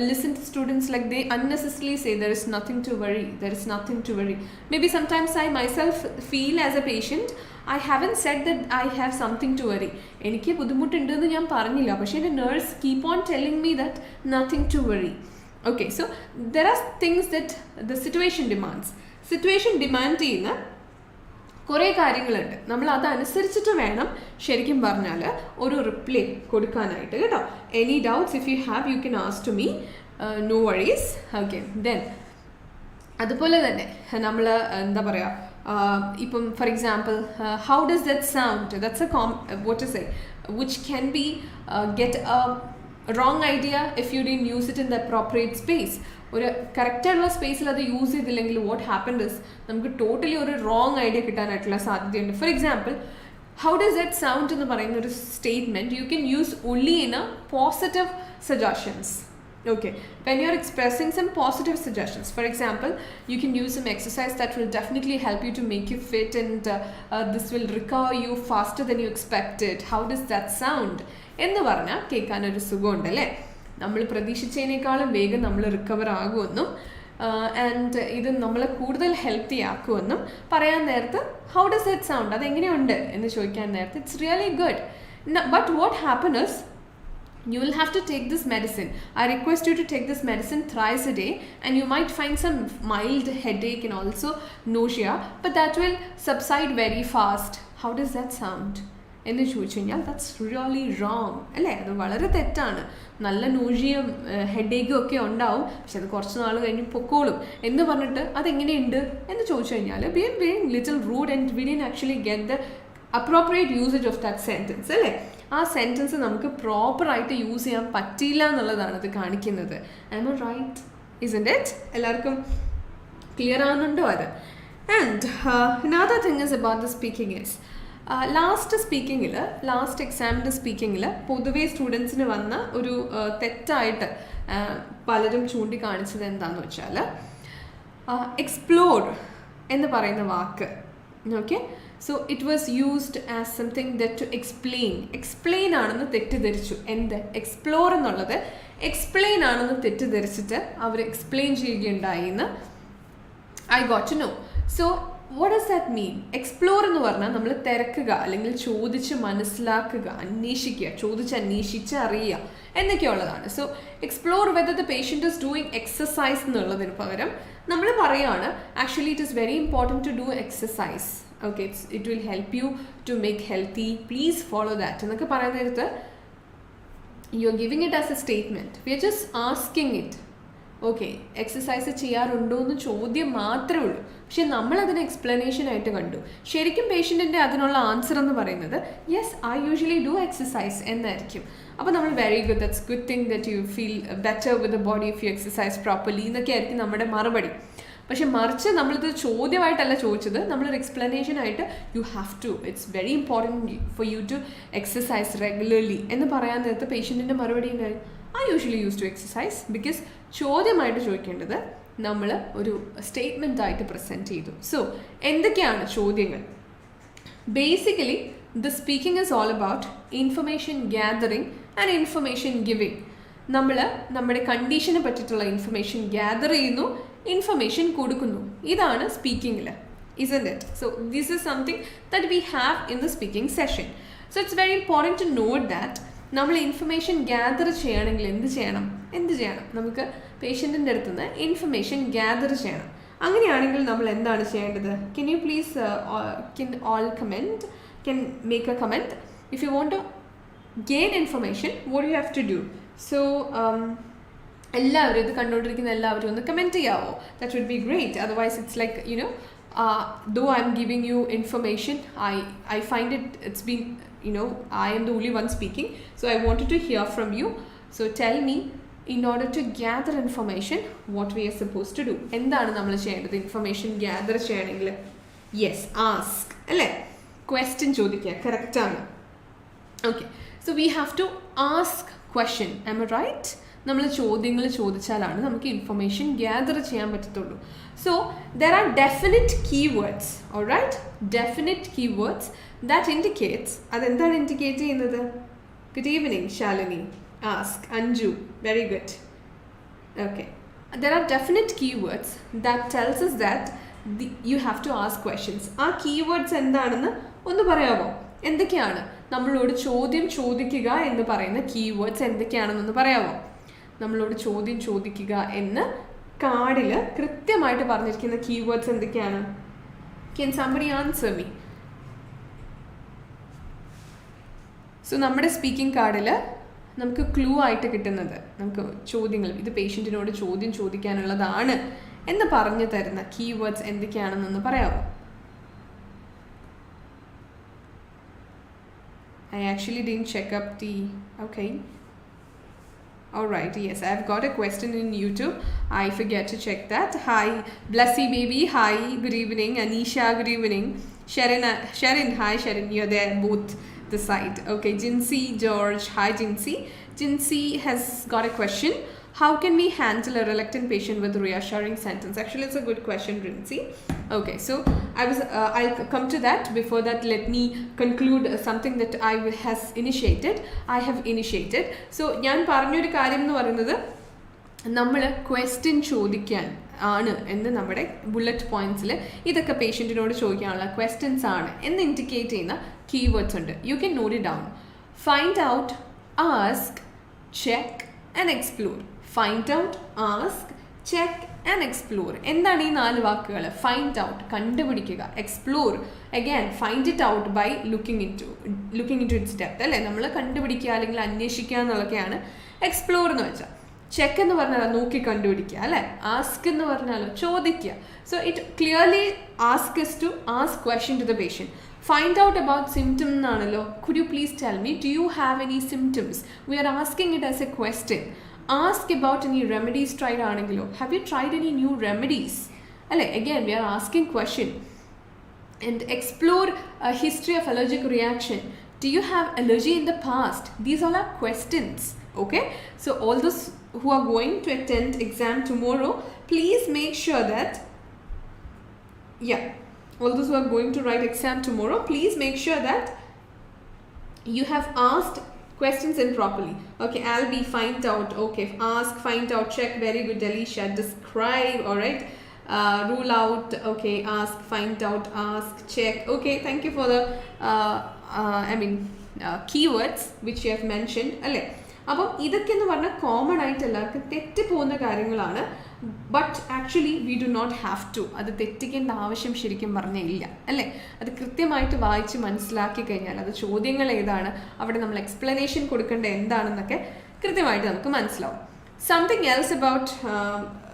listen to students like they unnecessarily say there is nothing to worry, there is nothing to worry. Maybe sometimes I myself feel as a patient I haven't said that I have something to worry. എനിക്ക് ബുദ്ധിമുട്ടുണ്ടെന്ന് ഞാൻ പറഞ്ഞില്ല, പക്ഷേ എൻ്റെ nurse keep on telling me that nothing to worry. Okay, so there are things that the situation demands. Situation demand ചെയ്യുന്ന കുറേ കാര്യങ്ങളുണ്ട്. നമ്മൾ അതനുസരിച്ചിട്ട് വേണം ശരിക്കും പറഞ്ഞാൽ ഒരു റിപ്ലൈ കൊടുക്കാനായിട്ട് കേട്ടോ. Any doubts if you have you can ask to me, no worries. Okay, then അതുപോലെ തന്നെ നമ്മൾ എന്താ പറയുക, ഇപ്പം for example how does that sound, that's a what to say which can be get a wrong idea if you didn't use it in the appropriate space. ഒരു കറക്റ്റായിട്ടുള്ള സ്പേസിൽ അത് യൂസ് ചെയ്തില്ലെങ്കിൽ വാട്ട് ഹാപ്പൻഡ് ഇസ് നമുക്ക് totally ഒരു wrong idea കിട്ടാനായിട്ടുള്ള സാധ്യതയുണ്ട്. For example, how does that sound എന്ന് പറയുന്ന ഒരു statement you can use only in A positive suggestions. Okay, when you're expressing some positive suggestions, for example, you can use some exercise that will definitely help you to make you fit, and this will recover you faster than you expected. How does that sound? എന്ന് പറഞ്ഞാൽ കേൾക്കാനൊരു സുഖമുണ്ടല്ലേ. നമ്മൾ പ്രതീക്ഷിച്ചതിനേക്കാളും വേഗം നമ്മൾ recover ആകുമെന്നും and ഇത് നമ്മളെ കൂടുതൽ healthy ആക്കുമെന്നും പറയാൻ നേരത്ത് ഹൗ ഡസ് ദാറ്റ് സൗണ്ട്, അതെങ്ങനെയുണ്ട് എന്ന് ചോദിക്കാൻ നേരത്ത് it's really good. But what happen is you will have to take this medicine. I request you to take this medicine thrice a day, and you might find some mild headache and also nausea, but that will subside very fast. How does that sound? എന്ന് ചോദിച്ചു കഴിഞ്ഞാൽ that's really wrong അല്ലേ. അത് വളരെ തെറ്റാണ്. നല്ല നോഷിയും ഹെഡേക്കും ഒക്കെ ഉണ്ടാവും, പക്ഷെ അത് കുറച്ച് നാൾ കഴിഞ്ഞ് പൊക്കോളും എന്ന് പറഞ്ഞിട്ട് അതെങ്ങനെയുണ്ട് എന്ന് ചോദിച്ചു കഴിഞ്ഞാൽ being little rude and we didn't actually get the appropriate usage of that sentence അല്ലേ. ആ സെൻറ്റൻസ് നമുക്ക് പ്രോപ്പറായിട്ട് യൂസ് ചെയ്യാൻ പറ്റിയില്ല എന്നുള്ളതാണ് ഇത് കാണിക്കുന്നത്. I am right, isn't it? എല്ലാവർക്കും ക്ലിയർ ആവുന്നുണ്ടോ അത്? And another thing is about the speaking is last എക്സാമിൻ്റെ സ്പീക്കിങ്ങിൽ പൊതുവേ സ്റ്റുഡൻസിന് വന്ന ഒരു തെറ്റായിട്ട് പലരും ചൂണ്ടിക്കാണിച്ചത് എന്താണെന്ന് വെച്ചാൽ എക്സ്പ്ലോർ എന്ന് പറയുന്ന വാക്ക്. Okay, so it was used as something that to explain ആണെന്ന് തെറ്റിദ്ധരിച്ചു. എന്ത് എക്സ്പ്ലോർ എന്നുള്ളത് എക്സ്പ്ലെയിൻ ആണെന്ന് തെറ്റിദ്ധരിച്ചിട്ട് അവർ എക്സ്പ്ലെയിൻ ചെയ്യുകയുണ്ടായി എന്ന് I got to know. So what does that mean? Explore എന്ന് പറഞ്ഞാൽ നമ്മൾ തിരക്കുക അല്ലെങ്കിൽ ചോദിച്ച് മനസ്സിലാക്കുക, അന്വേഷിക്കുക, ചോദിച്ച് അറിയുക എന്നൊക്കെയുള്ളതാണ്. So explore whether the patient is doing exercise എന്നുള്ളതിന് പകരം നമ്മൾ പറയുകയാണ് actually it is very important to do exercise. Okay, it will help you to make healthy, please follow that എന്നൊക്കെ പറയുന്ന നേരത്ത് you are giving it as a statement, we are just asking it. Okay, exercise ചെയ്യാറുണ്ടോ എന്ന് ചോദ്യം മാത്രമേ ഉള്ളൂ, പക്ഷെ നമ്മളതിന് എക്സ്പ്ലനേഷൻ ആയിട്ട് കണ്ടു. ശരിക്കും പേഷ്യൻറ്റിൻ്റെ അതിനുള്ള ആൻസർ എന്ന് പറയുന്നത് yes I usually do exercise എന്നായിരിക്കും. അപ്പോൾ നമ്മൾ very good, that's good thing that you feel better with the body if you exercise properly എന്നൊക്കെ ആയിരിക്കും നമ്മുടെ മറുപടി. പക്ഷെ മറിച്ച് നമ്മളിത് ചോദ്യമായിട്ടല്ല ചോദിച്ചത്, നമ്മളൊരു എക്സ്പ്ലനേഷൻ ആയിട്ട് you have to, it's very important for you to exercise regularly എന്ന് പറയാൻ നേരത്തെ പേഷ്യൻറ്റിൻ്റെ മറുപടി ഉണ്ടായി I usually use to exercise. Because ചോദ്യമായിട്ട് ചോദിക്കേണ്ടത് നമ്മൾ ഒരു സ്റ്റേറ്റ്മെൻ്റ് ആയിട്ട് പ്രസൻറ്റ് ചെയ്തു. സോ എന്തൊക്കെയാണ് ചോദ്യങ്ങൾ? Basically the speaking is all about information gathering and information giving. നമ്മൾ നമ്മുടെ കണ്ടീഷനെ പറ്റിയിട്ടുള്ള ഇൻഫർമേഷൻ ഗ്യാദർ ചെയ്യുന്നു, ഇൻഫർമേഷൻ കൊടുക്കുന്നു. ഇതാണ് സ്പീക്കിങ്ങിൽ, isn't it? So this is something that we have in the speaking session. So it's very important to note that നമ്മൾ information gather ചെയ്യണമെങ്കിൽ എന്ത് ചെയ്യണം? നമുക്ക് പേഷ്യൻറ്റിൻ്റെ അടുത്ത് നിന്ന് ഇൻഫർമേഷൻ ഗ്യാദർ ചെയ്യണം. അങ്ങനെയാണെങ്കിൽ നമ്മൾ എന്താണ് ചെയ്യേണ്ടത്? Can you please can all comment, can make a comment if you want to gain information, what do you have to do? So എല്ലാവരും ഇത് കണ്ടുകൊണ്ടിരിക്കുന്ന എല്ലാവരും ഒന്ന് കമൻറ്റ് ചെയ്യാവോ? That would be great. Otherwise it's like you know though I'm giving you information, I find it's been, I am the only one speaking, so I wanted to hear from you. So tell me, in order to gather information, what we are supposed to do. എന്താണ് നമ്മൾ ചെയ്യേണ്ടത് information gather ചെയ്യണമെങ്കിൽ? Yes, ask അല്ലേ, question ചോദിക്കുക, കറക്റ്റാണ്. Okay, so we have to ask question. Am I right? നമ്മൾ ചോദ്യങ്ങൾ ചോദിച്ചാലാണ് നമുക്ക് ഇൻഫർമേഷൻ ഗ്യാദർ ചെയ്യാൻ പറ്റത്തുള്ളൂ. So there are definite keywords, alright, definite keywords that indicates. അതെന്താണ് ഇൻഡിക്കേറ്റ് ചെയ്യുന്നത്? Good evening Shalini. Ask. Anju, very good. Okay, there are definite keywords that tells us that you have to ask questions. ആ keywords എന്താണെന്ന് ഒന്ന് പറയാമോ? എന്തൊക്കെയാണ് നമ്മളോട് ചോദ്യം ചോദിക്കുക എന്ന് പറയുന്ന keywords എന്തൊക്കെയാണെന്നൊന്ന് പറയാമോ? നമ്മളോട് ചോദ്യം ചോദിക്കുക എന്ന് കാർഡിൽ കൃത്യമായിട്ട് പറഞ്ഞിരിക്കുന്ന keywords എന്തൊക്കെയാണ്? Can somebody answer me? So നമ്മുടെ സ്പീക്കിംഗ് കാർഡിൽ നമുക്ക് ക്ലൂ ആയിട്ട് കിട്ടുന്നത്, നമുക്ക് ചോദ്യങ്ങൾ, ഇത് പേഷ്യൻറ്റിനോട് ചോദ്യം ചോദിക്കാനുള്ളതാണ് എന്ന് പറഞ്ഞു തരുന്ന കീവേഡ്സ് എന്തൊക്കെയാണെന്നൊന്ന് പറയാമോ? I actually didn't check up the... Okay. Alright, yes, I've got a question in YouTube. I forget to check that. Hi, Blessy baby. Hi, good evening. Anisha, good evening. Sharon, hi Sharon, you're there both the side. Okay, Jinsey, George, hi Jinsey. Jinsey has got a question. How can we handle a reluctant patient with reassuring sentence? Actually, it's a good question, Jinsey. Okay, so I'll come to that. Before that, let me conclude something that I have initiated. So, ഞാൻ പറഞ്ഞൊരു കാര്യം എന്ന് പറയുന്നത്, നമ്മൾ question ചോദിക്കാൻ ആണ് എന്ന് നമ്മുടെ ബുള്ളറ്റ് പോയിന്റ്സിൽ ഇതൊക്കെ പേഷ്യൻറ്റിനോട് ചോദിക്കാനുള്ള ക്വസ്റ്റ്യൻസ് ആണ് എന്ന് ഇൻഡിക്കേറ്റ് ചെയ്യുന്ന കീവേഡ്സ് ഉണ്ട്. You can note it down. Find out, ask, check and explore. Find out, ask, check and explore. എന്താണ് ഈ 4 വാക്കുകൾ? ഫൈൻഡ് ഔട്ട്, കണ്ടുപിടിക്കുക. Explore, again find it out by looking in to its depth അല്ലേ, നമ്മൾ കണ്ടുപിടിക്കുക അല്ലെങ്കിൽ അന്വേഷിക്കുക എന്നുള്ളതൊക്കെയാണ് എക്സ്പ്ലോർ എന്ന് വെച്ചാൽ. ചെക്ക് എന്ന് പറഞ്ഞാൽ നോക്കി കണ്ടുപിടിക്കുക അല്ലേ. ആസ്ക് എന്ന് പറഞ്ഞാലോ ചോദിക്കുക. So it clearly ask is to ask question to the patient. Find out about symptom എന്നാണല്ലോ. Could you please tell me, do you have any symptoms? We are asking it as a question. Ask about any remedies tried ആണെങ്കിലോ, have you tried any new remedies അല്ലേ. Again we are asking question. And explore a history of allergic reaction. Do you have allergy in the past? These all are questions. Okay, so all those who are going to attend exam tomorrow, please make sure that all those who are going to write exam tomorrow, please make sure that you have asked questions in properly. Okay, Albi, find out. Okay, ask, find out, check. Very good, Alicia. Describe. All right. Rule out. Okay, ask, find out, ask, check. Okay, thank you for the keywords which you have mentioned. അല്ലേ, അപ്പം ഇതൊക്കെ എന്ന് പറഞ്ഞാൽ common ആയിട്ട് എല്ലാവർക്കും തെറ്റിപ്പോകുന്ന കാര്യങ്ങളാണ്. But actually we do not have to. അത് തെറ്റിക്കേണ്ട ആവശ്യം ശരിക്കും പറഞ്ഞാൽ ഇല്ല അല്ലേ. അത് കൃത്യമായിട്ട് വായിച്ച് മനസ്സിലാക്കി കഴിഞ്ഞാൽ അത് ചോദ്യങ്ങൾ ഏതാണ്, അവിടെ നമ്മൾ എക്സ്പ്ലനേഷൻ കൊടുക്കേണ്ട എന്താണെന്നൊക്കെ കൃത്യമായിട്ട് നമുക്ക് മനസ്സിലാവും. Something else about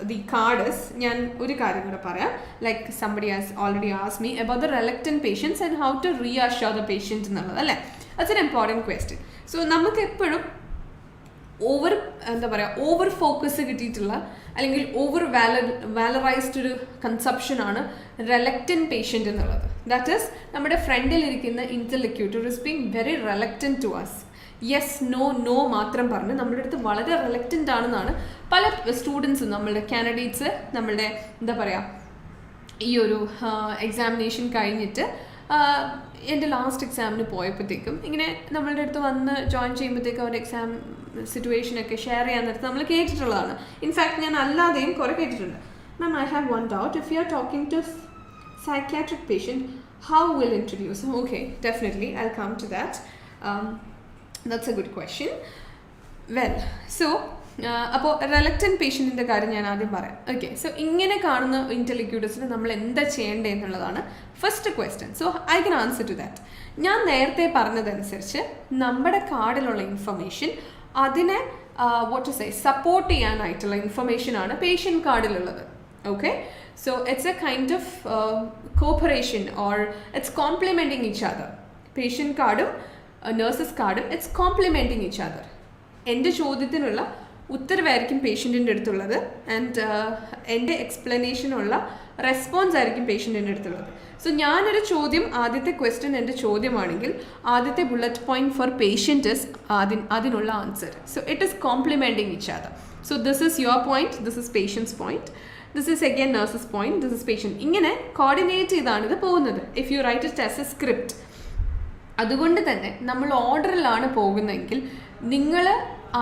the card is, ഞാൻ ഒരു കാര്യം കൂടെ പറയാം. Like somebody has already asked me about the reluctant patients and how to reassure the patient എന്നുള്ളത് അല്ലേ. That's an important question. So നമുക്ക് എപ്പോഴും ഓവർ ഫോക്കസ് കിട്ടിയിട്ടുള്ള അല്ലെങ്കിൽ ഓവർ വാലറൈസ്ഡ് ഒരു കൺസെപ്ഷനാണ് റെലക്റ്റൻറ്റ് പേഷ്യൻ്റ് എന്നുള്ളത്. ദാറ്റ് ഈസ് നമ്മുടെ ഫ്രണ്ടിലിരിക്കുന്ന interlocutor is being very reluctant to us. Yes, no മാത്രം പറഞ്ഞ് നമ്മുടെ അടുത്ത് വളരെ റിലക്റ്റൻ്റ് ആണെന്നാണ് പല സ്റ്റുഡൻസും, നമ്മളുടെ കാൻഡിഡേറ്റ്സ്, നമ്മളുടെ ഈ ഒരു എക്സാമിനേഷൻ കഴിഞ്ഞിട്ട് എൻ്റെ ലാസ്റ്റ് എക്സാമിന് പോയപ്പോഴത്തേക്കും ഇങ്ങനെ നമ്മളുടെ അടുത്ത് വന്ന് ജോയിൻ ചെയ്യുമ്പോഴത്തേക്കും അവരുടെ എക്സാം സിറ്റുവേഷനൊക്കെ ഷെയർ ചെയ്യാൻ നേരത്ത് നമ്മൾ കേട്ടിട്ടുള്ളതാണ്. ഇൻഫാക്ട് ഞാൻ അല്ലാതെയും കുറേ കേട്ടിട്ടുണ്ട്. Ma'am, I have one doubt. If you are talking to psychiatric patient, how will introduce? Okay, definitely I come to that. That's a good question. Well, so അപ്പോൾ റെലക്റ്റൻറ്റ് പേഷ്യൻറ്റിൻ്റെ കാര്യം ഞാൻ ആദ്യം പറയാം. ഓക്കെ, സോ ഇങ്ങനെ കാണുന്ന ഇൻ്റർലോക്യൂട്ടേഴ്സിന് നമ്മൾ എന്താ ചെയ്യേണ്ടത് എന്നുള്ളതാണ് first question. So I can answer to that. ഞാൻ നേരത്തെ പറഞ്ഞതനുസരിച്ച് നമ്മുടെ കാർഡിലുള്ള ഇൻഫർമേഷൻ അതിനെ വാട്ട് ടു സേ സപ്പോർട്ട് ചെയ്യാനായിട്ടുള്ള ഇൻഫർമേഷനാണ് പേഷ്യൻ്റ് കാർഡിലുള്ളത്. Okay, so it's a kind of cooperation or it's complementing each other. Patient കാർഡും nurses card, it's complementing each other. എൻ്റെ ചോദ്യത്തിനുള്ള ഉത്തരവായിരിക്കും പേഷ്യൻറ്റിൻ്റെ അടുത്തുള്ളത് ആൻഡ് എൻ്റെ എക്സ്പ്ലനേഷനുള്ള റെസ്പോൺസ് ആയിരിക്കും പേഷ്യൻറ്റിൻ്റെ അടുത്തുള്ളത്. സോ ഞാനൊരു ചോദ്യം, ആദ്യത്തെ ക്വസ്റ്റ്യൻ എൻ്റെ ചോദ്യമാണെങ്കിൽ ആദ്യത്തെ bullet point for patient is അതിനുള്ള answer. So it is complementing each other. So this is your point, this is patients point, this is again nurses point, this is patient. ഇങ്ങനെ coordinate ചെയ്താണ് ഇത് പോകുന്നത്. If you write it as a script. അതുകൊണ്ട് തന്നെ നമ്മൾ ഓർഡറിലാണ് പോകുന്നതെങ്കിൽ നിങ്ങൾ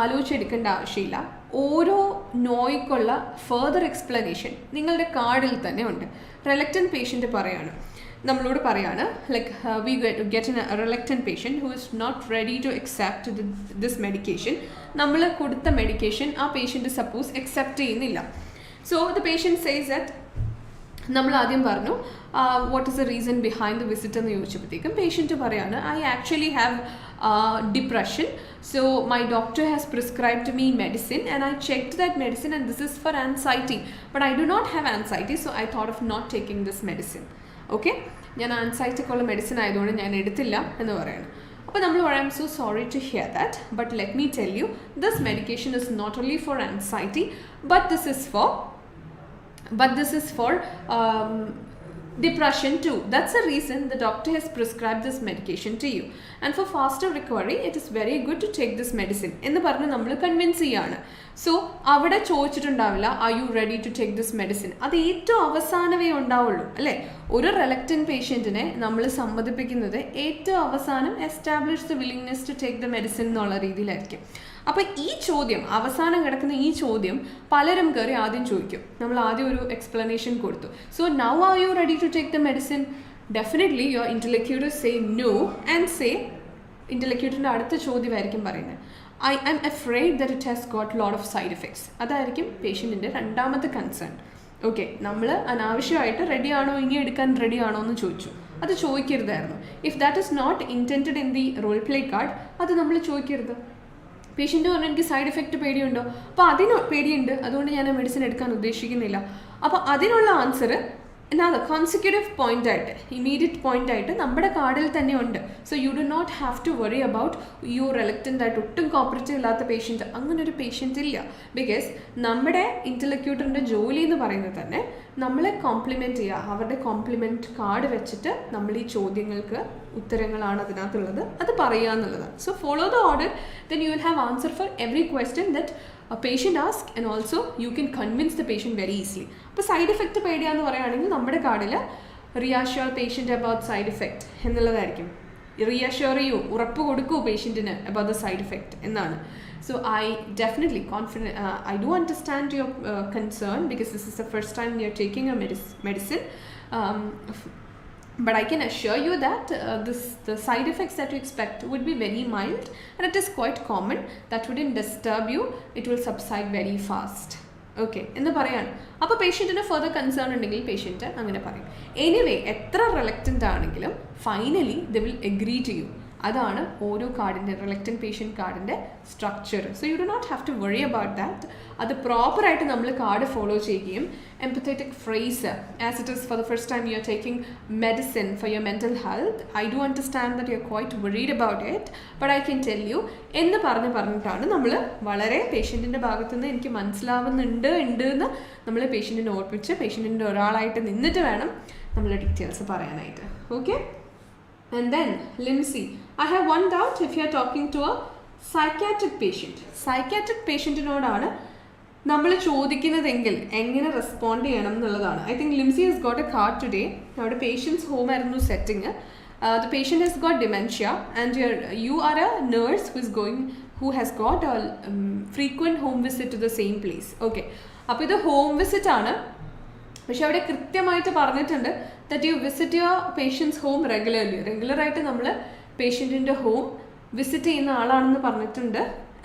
ആലോചിച്ചെടുക്കേണ്ട ആവശ്യമില്ല. ഓരോ നോയ്ക്കുള്ള ഫർദർ എക്സ്പ്ലനേഷൻ നിങ്ങളുടെ കാർഡിൽ തന്നെ ഉണ്ട്. റിലക്റ്റൻറ്റ് പേഷ്യൻ്റ് പറയാണ്, നമ്മളോട് പറയാണ് like we get a reluctant patient who is not ready to accept this medication. നമ്മൾ കൊടുത്ത മെഡിക്കേഷൻ ആ പേഷ്യൻറ്റ് സപ്പോസ് അക്സെപ്റ്റ് ചെയ്യുന്നില്ല. So the patient says that, നമ്മൾ ആദ്യം പറഞ്ഞു what is the reason behind the visit എന്ന് ചോദിച്ചപ്പോഴത്തേക്കും പേഷ്യൻറ്റ് പറയാണ് I actually have depression, so my doctor has prescribed me medicine and I checked that medicine and this is for anxiety, but I do not have anxiety, so I thought of not taking this medicine. Okay, ഞാൻ ആൻസൈറ്റിക്കുള്ള medicine ആയതുകൊണ്ട് ഞാൻ എടുത്തില്ല എന്ന് പറയാണ്. അപ്പോൾ നമ്മൾ പറയാം so sorry to hear that, but let me tell you this medication is not only for anxiety but this is for depression too. That's the reason the doctor has prescribed this medication to you, and for faster recovery it is very good to take this medicine എന്ന് പറഞ്ഞ് നമ്മൾ convince ചെയ്യാണ്. So അവിടെ ചോദിച്ചിട്ടുണ്ടാവില്ല are you ready to take this medicine, അത് ഏറ്റവും അവസാനമേ ഉണ്ടാവുള്ളൂ അല്ലേ. ഒരു റിലക്റ്റൻറ്റ് പേഷ്യൻറ്റിനെ നമ്മൾ സമ്മതിപ്പിക്കുന്നത് ഏറ്റവും അവസാനം establish the willingness to take the medicine എന്നുള്ള രീതിയിലായിരിക്കും. അപ്പോൾ ഈ ചോദ്യം, അവസാനം കിടക്കുന്ന ഈ ചോദ്യം പലരും കയറി ആദ്യം ചോദിക്കും. നമ്മൾ ആദ്യം ഒരു എക്സ്പ്ലനേഷൻ കൊടുത്തു. So now are you ready to take the medicine? Definitely your interlocutor say no and say, ഇൻ്റലക്യൂട്ടറിൻ്റെ അടുത്ത ചോദ്യമായിരിക്കും പറയുന്നത് I am afraid that it has got lot of side effects. അതായിരിക്കും പേഷ്യൻറ്റിൻ്റെ രണ്ടാമത്തെ കൺസേൺ. ഓക്കെ, നമ്മൾ അനാവശ്യമായിട്ട് റെഡിയാണോ, ഇനി എടുക്കാൻ റെഡിയാണോ എന്ന് ചോദിച്ചു. അത് ചോദിക്കരുതായിരുന്നു. If that is not intended in the role play card, അത് നമ്മൾ ചോദിക്കരുത്. പേഷ്യൻ്റ് പറഞ്ഞു എനിക്ക് സൈഡ് എഫക്റ്റ് പേടിയുണ്ടോ, അപ്പോൾ അതിന് പേടിയുണ്ട്, അതുകൊണ്ട് ഞാൻ ആ മെഡിസിൻ എടുക്കാൻ ഉദ്ദേശിക്കുന്നില്ല. അപ്പോൾ അതിനുള്ള ആൻസർ എന്നാ കോൺസിക്യൂട്ടീവ് പോയിന്റ് ആയിട്ട്, ഇമീഡിയറ്റ് പോയിന്റ് ആയിട്ട് നമ്മുടെ കാർഡിൽ തന്നെ ഉണ്ട്. So you do not have to worry about you reluctant ആയിട്ട് ഒട്ടും കോപ്പറേറ്റീവ് ഇല്ലാത്ത പേഷ്യൻറ്റ്, അങ്ങനെ ഒരു പേഷ്യൻ്റ് ഇല്ല. ബിക്കോസ് നമ്മുടെ ഇൻ്റലക്യൂട്ടറിൻ്റെ ജോലി എന്ന് പറയുന്നത് തന്നെ നമ്മളെ കോംപ്ലിമെൻറ്റ് ചെയ്യുക. അവരുടെ കോംപ്ലിമെൻറ്റ് കാർഡ് വെച്ചിട്ട് നമ്മൾ ഈ ചോദ്യങ്ങൾക്ക് ഉത്തരങ്ങളാണ് അതിനകത്തുള്ളത്, അത് പറയുക എന്നുള്ളതാണ്. So follow the order, then you will have answer for every question that a patient ask, and also you can convince the patient very easily. അപ്പോൾ സൈഡ് എഫക്റ്റ് പേടിയാന്ന് പറയുകയാണെങ്കിൽ നമ്മുടെ കാർഡിൽ റിയാഷ്യൂർ പേഷ്യൻ്റ് അബൌട്ട് സൈഡ് എഫക്റ്റ് എന്നുള്ളതായിരിക്കും. റിയാഷ്യൂർ ചെയ്യൂ, ഉറപ്പ് കൊടുക്കൂ പേഷ്യൻറ്റിന് about the side effect എന്നാണ്. So I definitely confident, I do understand your concern because this is the first time you're taking a medicine. But I can assure you that the side effects that you expect would be very mild, and it is quite common. That wouldn't disturb you. It will subside very fast. Okay, എന്ന് പറയാണ്. അപ്പോൾ പേഷ്യൻറ്റിന് further concern ഉണ്ടെങ്കിൽ patient അങ്ങനെ പറയും. Anyway, എത്ര reluctant ആണെങ്കിലും finally they will agree to you. അതാണ് ഓരോ കാർഡിൻ്റെ, റിലക്റ്റൻറ്റ് പേഷ്യൻറ്റ് കാർഡിൻ്റെ structure. So you do not have to worry about that. അത് പ്രോപ്പറായിട്ട് നമ്മൾ കാർഡ് ഫോളോ ചെയ്യുകയും empathetic phrase as it is for the first time you're taking medicine for your mental health. I do understand that you're quite worried about it, but I can tell you എന്ന് പറഞ്ഞിട്ടാണ് നമ്മൾ വളരെ പേഷ്യൻറ്റിൻ്റെ ഭാഗത്തുനിന്ന് എനിക്ക് മനസ്സിലാവുന്നുണ്ട് എന്ന് നമ്മൾ പേഷ്യൻറ്റിനെ ഓർപ്പിച്ച് പേഷ്യൻറ്റിൻ്റെ ഒരാളായിട്ട് നിന്നിട്ട് വേണം നമ്മൾ ഡീറ്റെയിൽസ് പറയാനായിട്ട്. Okay, and then Limsey, I have one doubt if you are talking to a psychiatric പേഷ്യൻറ്റിനോടാണ് നമ്മൾ ചോദിക്കുന്നതെങ്കിൽ എങ്ങനെ റെസ്പോണ്ട് ചെയ്യണം എന്നുള്ളതാണ്. I think Limsy has got a card today. അവിടെ പേഷ്യൻസ് ഹോം ആയിരുന്നു setting. The patient has got dementia and you are a nurse who has got a frequent home visit to the same place. Okay, അപ്പോൾ ഇത് home visit ആണ്. പക്ഷെ അവിടെ കൃത്യമായിട്ട് പറഞ്ഞിട്ടുണ്ട് that you visit your patients home റെഗുലറായിട്ട് നമ്മൾ പേഷ്യൻറ്റിൻ്റെ home visit ചെയ്യുന്ന ആളാണെന്ന് പറഞ്ഞിട്ടുണ്ട്.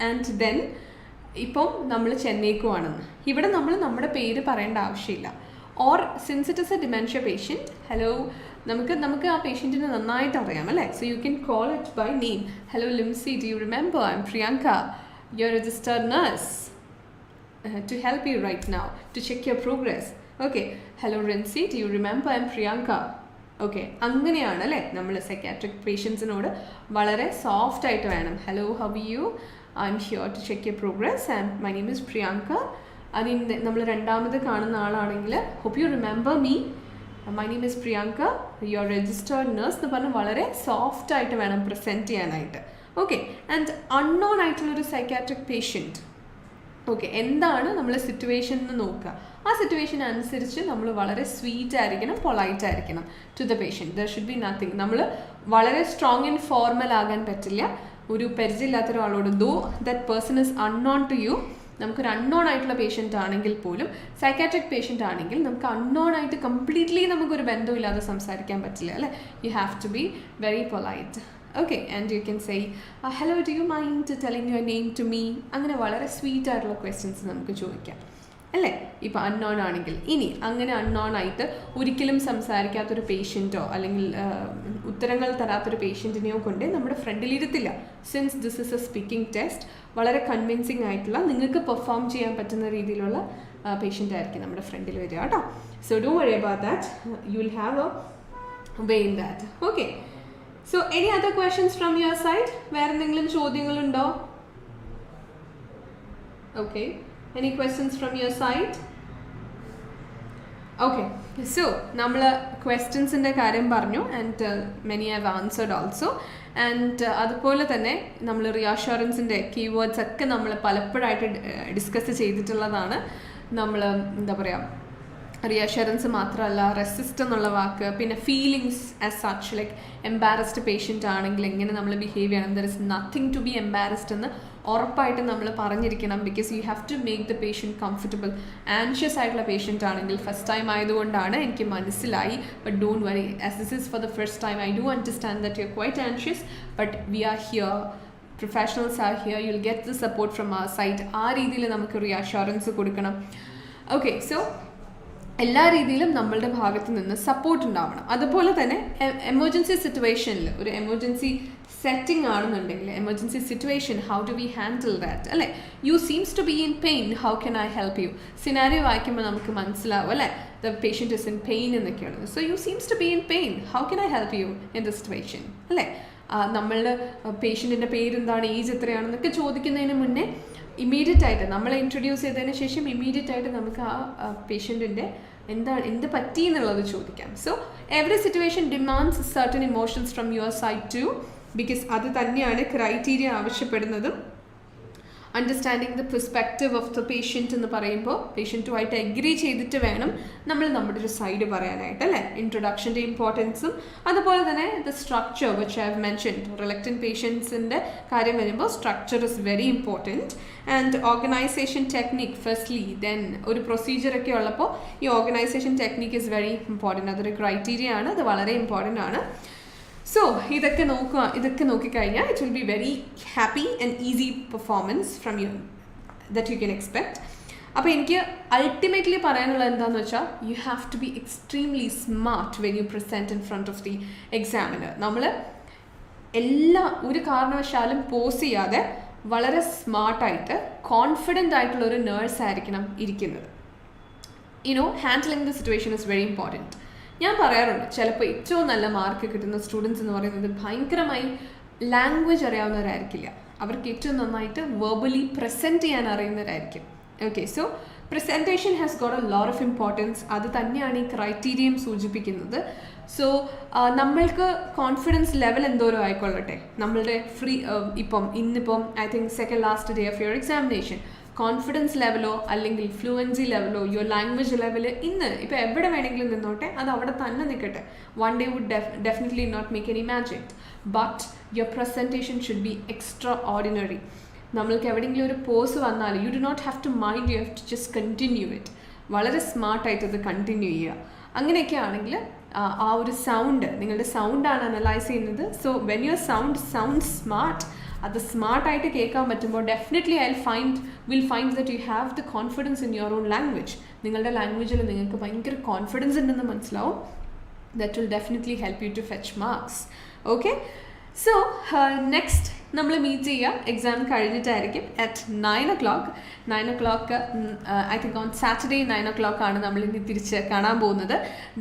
ആൻഡ് ദെൻ ഇപ്പം നമ്മൾ ചെന്നൈക്കുവാണെന്ന്. ഇവിടെ നമ്മൾ നമ്മുടെ പേര് പറയേണ്ട ആവശ്യമില്ല. Or since it is a dementia patient, hello, നമുക്ക് ആ പേഷ്യൻറ്റിനെ നന്നായിട്ട് അറിയാം അല്ലേ. So you can call it by name. Hello Limsy, do you remember I am Priyanka, your registered nurse, to help you right now to check your progress. Okay, hello Rincy, do you remember I am Priyanka. Okay, അങ്ങനെയാണ് അല്ലേ നമ്മൾ psychiatric പേഷ്യൻസിനോട് വളരെ soft ആയിട്ട് വേണം. Hello, how are you, I'm here to check your progress and my name is Priyanka. അതിന് നമ്മൾ രണ്ടാമത് കാണുന്ന ആളാണെങ്കിൽ hope you remember me. My name is Priyanka, your registered nurse എന്ന് പറഞ്ഞ് വളരെ സോഫ്റ്റ് ആയിട്ട് വേണം പ്രസൻറ്റ് ചെയ്യാനായിട്ട്. ഓക്കെ, ആൻഡ് അൺനോൺ ആയിട്ടുള്ളൊരു സൈക്കാട്രിക് പേഷ്യൻറ്റ്. ഓക്കെ, എന്താണ് നമ്മൾ സിറ്റുവേഷൻ എന്ന് നോക്കുക. ആ സിറ്റുവേഷൻ അനുസരിച്ച് നമ്മൾ വളരെ സ്വീറ്റ് ആയിരിക്കണം, പൊളൈറ്റ് ആയിരിക്കണം to the patient. There should be nothing. നമ്മൾ വളരെ സ്ട്രോങ് ആൻഡ് ഫോർമൽ ആകാൻ പറ്റില്ല ഒരു പരിചയമില്ലാത്ത ഒരാളോട്. Though that person is unknown to you. നമുക്കൊരു അൺനോൺ ആയിട്ടുള്ള പേഷ്യൻ്റ് ആണെങ്കിൽ പോലും, സൈക്കാട്രിക് പേഷ്യൻ്റ് ആണെങ്കിൽ നമുക്ക് അൺനോൺ ആയിട്ട് കംപ്ലീറ്റ്ലി നമുക്കൊരു ബന്ധമില്ലാതെ സംസാരിക്കാൻ പറ്റില്ല അല്ലേ. You have to be very polite. Okay, and you can say hello do you mind telling your name to me. അങ്ങനെ വളരെ സ്വീറ്റ് ആയിട്ടുള്ള ക്വസ്റ്റ്യൻസ് നമുക്ക് ചോദിക്കാം അല്ലേ, ഇപ്പോൾ അൺനോൺ ആണെങ്കിൽ. ഇനി അങ്ങനെ അൺനോൺ ആയിട്ട് ഒരിക്കലും സംസാരിക്കാത്തൊരു പേഷ്യൻറ്റോ അല്ലെങ്കിൽ ഉത്തരങ്ങൾ തരാത്തൊരു പേഷ്യൻറ്റിനെയോ കൊണ്ട് നമ്മുടെ ഫ്രണ്ടിലിരുത്തില്ല. Since this is a speaking test, വളരെ കൺവിൻസിങ് ആയിട്ടുള്ള നിങ്ങൾക്ക് പെർഫോം ചെയ്യാൻ പറ്റുന്ന രീതിയിലുള്ള പേഷ്യൻ്റ് ആയിരിക്കും നമ്മുടെ ഫ്രണ്ടിൽ വരിക കേട്ടോ. So don't worry about that, you will have a way in that. Okay, so any other questions from your side? വേറെ എന്തെങ്കിലും ചോദ്യങ്ങളുണ്ടോ? ഓക്കെ, any questions from your side? Okay, so നമ്മൾ ക്വസ്റ്റ്യൻസിൻ്റെ കാര്യം പറഞ്ഞു and many have answered also. And അതുപോലെ തന്നെ നമ്മൾ റിയാഷുറൻസിൻ്റെ കീവേഡ്സ് ഒക്കെ നമ്മൾ പലപ്പോഴായിട്ട് ഡിസ്കസ് ചെയ്തിട്ടുള്ളതാണ്. നമ്മൾ എന്താ പറയുക, റിയാഷുറൻസ് മാത്രമല്ല, റെസിസ്റ്റ് എന്നുള്ള വാക്ക്, പിന്നെ feelings as such, like embarrassed patient ആണെങ്കിൽ എങ്ങനെ നമ്മൾ ബിഹേവ് ചെയ്യണം. There is nothing to be embarrassed എന്ന് ഉറപ്പായിട്ട് നമ്മൾ പറഞ്ഞിരിക്കണം. Because you have to make the patient comfortable. Anxious ആയിട്ടുള്ള പേഷ്യൻ്റ് ആണെങ്കിൽ, ഫസ്റ്റ് ടൈം ആയതുകൊണ്ടാണ് എനിക്ക് മനസ്സിലായി, but don't worry, as this is for the first time I do understand that you are quite anxious, but we are here, professionals are here, you will get the support from their side. ആ രീതിയിൽ നമുക്ക് റിയാഷുറൻസ് കൊടുക്കണം. Okay, so എല്ലാ രീതിയിലും നമ്മളുടെ ഭാഗത്ത് നിന്ന് support ഉണ്ടാവണം. അതുപോലെ തന്നെ എമർജൻസി സിറ്റുവേഷനിൽ, ഒരു എമർജൻസി സെറ്റിംഗ് ആണെന്നുണ്ടെങ്കിൽ, emergency situation, how do we handle that അല്ലേ. You seems to be in pain, how can I help you. Scenario വായിക്കുമ്പോൾ നമുക്ക് മനസ്സിലാവും അല്ലേ, the patient is in pain എന്നൊക്കെയാണ്. So you seems to be in pain, how can I help you in the situation അല്ലേ. നമ്മളുടെ പേഷ്യൻറ്റിൻ്റെ പേരെന്താണ്, age എത്രയാണെന്നൊക്കെ ചോദിക്കുന്നതിന് മുന്നേ ഇമ്മീഡിയറ്റ് ആയിട്ട് നമ്മളെ ഇൻട്രൊഡ്യൂസ് ചെയ്തതിന് ശേഷം ഇമ്മീഡിയറ്റ് ആയിട്ട് നമുക്ക് ആ പേഷ്യൻറ്റിൻ്റെ എന്ത് പറ്റി എന്നുള്ളത് ചോദിക്കാം. So every situation demands certain emotions from your side too, because അത് തന്നെയാണ് ക്രൈറ്റീരിയ ആവശ്യപ്പെടുന്നതും. Understanding the perspective of the patient എന്ന് പറയുമ്പോൾ പേഷ്യൻറ്റുമായിട്ട് എഗ്രി ചെയ്തിട്ട് വേണം നമ്മൾ നമ്മുടെ ഒരു സൈഡ് പറയാനായിട്ട് അല്ലേ. ഇൻട്രൊഡക്ഷൻ്റെ ഇമ്പോർട്ടൻസും അതുപോലെ തന്നെ the structure which I have mentioned. Reluctant പേഷ്യൻസിൻ്റെ കാര്യം വരുമ്പോൾ structure is very important. And organisation technique firstly, then ഒരു പ്രൊസീജിയറൊക്കെ ഉള്ളപ്പോൾ ഈ organisation technique is very important. അതൊരു ക്രൈറ്റീരിയ ആണ്, അത് വളരെ ഇമ്പോർട്ടൻ്റ് ആണ്. സോ ഇതൊക്കെ നോക്കിക്കഴിഞ്ഞാൽ it will be very happy and easy performance from you that you can expect. അപ്പോൾ എനിക്ക് അൾട്ടിമേറ്റ്ലി പറയാനുള്ളത് എന്താണെന്ന് വെച്ചാൽ, you have to be extremely smart when U present in front of the examiner. നമ്മൾ ഒരു കാരണവശാലും പോസ് ചെയ്യാതെ വളരെ സ്മാർട്ടായിട്ട് കോൺഫിഡൻ്റ് ആയിട്ടുള്ളൊരു നേഴ്സ് ആയിരിക്കണം ഇരിക്കുന്നത്. Handling the situation is very important. ഞാൻ പറയാറുണ്ട്, ചിലപ്പോൾ ഏറ്റവും നല്ല മാർക്ക് കിട്ടുന്ന സ്റ്റുഡൻസ് എന്ന് പറയുന്നത് ഭയങ്കരമായി ലാംഗ്വേജ് അറിയാവുന്നവരായിരിക്കില്ല, അവർക്ക് ഏറ്റവും നന്നായിട്ട് വെർബലി പ്രസൻറ്റ് ചെയ്യാൻ അറിയുന്നവരായിരിക്കും. Okay, so presentation has got a lot of importance. അത് തന്നെയാണ് ഈ ക്രൈറ്റീരിയം സൂചിപ്പിക്കുന്നത്. സോ നമ്മൾക്ക് കോൺഫിഡൻസ് ലെവൽ എന്തോരം ആയിക്കൊള്ളട്ടെ, നമ്മളുടെ ഇന്നിപ്പം I think second last day of your examination, confidence ലെവലോ അല്ലെങ്കിൽ ഫ്ലുവൻസി ലെവലോ യുവർ ലാംഗ്വേജ് ലെവൽ ഇപ്പോൾ എവിടെ വേണമെങ്കിലും നിന്നോട്ടെ, അത് അവിടെ തന്നെ നിൽക്കട്ടെ. One day would definitely not make any magic, but your presentation should be extraordinary. നമ്മൾക്ക് എവിടെയെങ്കിലും ഒരു പോസ് വന്നാൽ you do not have to mind, you have to just continue it. വളരെ സ്മാർട്ടായിട്ട് അത് കണ്ടിന്യൂ ചെയ്യുക. അങ്ങനെയൊക്കെ ആണെങ്കിൽ ആ ഒരു സൗണ്ട്, നിങ്ങളുടെ സൗണ്ടാണ് അനലൈസ് ചെയ്യുന്നത്. So when your sound smart, അത് സ്മാർട്ടായിട്ട് കേൾക്കാൻ പറ്റുമ്പോൾ definitely will find that you have the confidence in your own language. നിങ്ങളുടെ ലാംഗ്വേജിൽ നിങ്ങൾക്ക് ഭയങ്കര കോൺഫിഡൻസ് ഉണ്ടെന്ന് മനസ്സിലാവും. That will definitely help you to fetch marks. Okay, so next നമ്മൾ മീറ്റ് ചെയ്യുക എക്സാം കഴിഞ്ഞിട്ടായിരിക്കും at 9 o'clock. 9 o'clock I think on Saturday 9 o'clock ആണ് നമ്മൾ ഇനി തിരിച്ച് കാണാൻ പോകുന്നത്.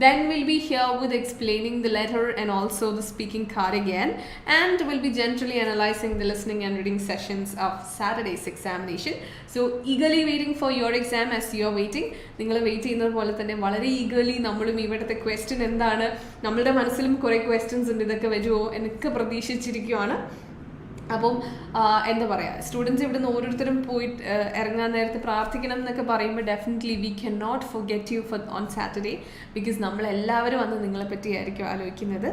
Then will be here with explaining the letter and also the speaking card again, and will be generally analysing the listening and reading sessions of Saturdays examination. So eagerly waiting for your exam as you are waiting. നിങ്ങൾ wait ചെയ്യുന്നത് പോലെ തന്നെ വളരെ eagerly നമ്മളും ഇവിടുത്തെ question എന്താണ്, നമ്മളുടെ മനസ്സിലും കുറേ ക്വസ്റ്റ്യൻസ് ഉണ്ട്, ഇതൊക്കെ വരുമോ എന്നൊക്കെ പ്രതീക്ഷിച്ചിരിക്കുകയാണ്. അപ്പം എന്താ പറയുക, സ്റ്റുഡൻസ് ഇവിടെ നിന്ന് ഓരോരുത്തരും പോയിട്ട് ഇറങ്ങാൻ നേരത്തെ പ്രാർത്ഥിക്കണം എന്നൊക്കെ പറയുമ്പോൾ definitely we can not forget you for on Saturday, because നമ്മളെല്ലാവരും അന്ന് നിങ്ങളെപ്പറ്റിയായിരിക്കും ആലോചിക്കുന്നത്.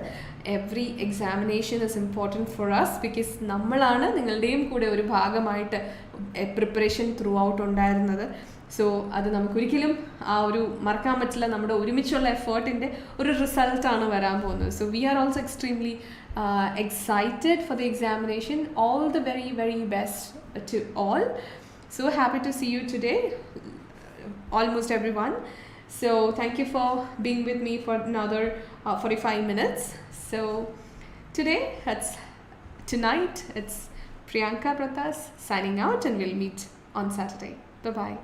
Every examination is important for us, because നമ്മളാണ് നിങ്ങളുടെയും കൂടെ ഒരു ഭാഗമായിട്ട് പ്രിപ്പറേഷൻ ത്രൂ ഔട്ട് ഉണ്ടായിരുന്നത്. സോ അത് നമുക്കൊരിക്കലും ആ ഒരു മറക്കാൻ പറ്റില്ല. നമ്മുടെ ഒരുമിച്ചുള്ള എഫേർട്ടിൻ്റെ ഒരു റിസൾട്ടാണ് വരാൻ പോകുന്നത്. So we are also extremely excited for the examination. All the very, very best to all. So happy to see you today, almost everyone. So thank you for being with me for another 45 minutes. So tonight it's Priyanka Pratas signing out, and we'll meet on Saturday. Bye bye.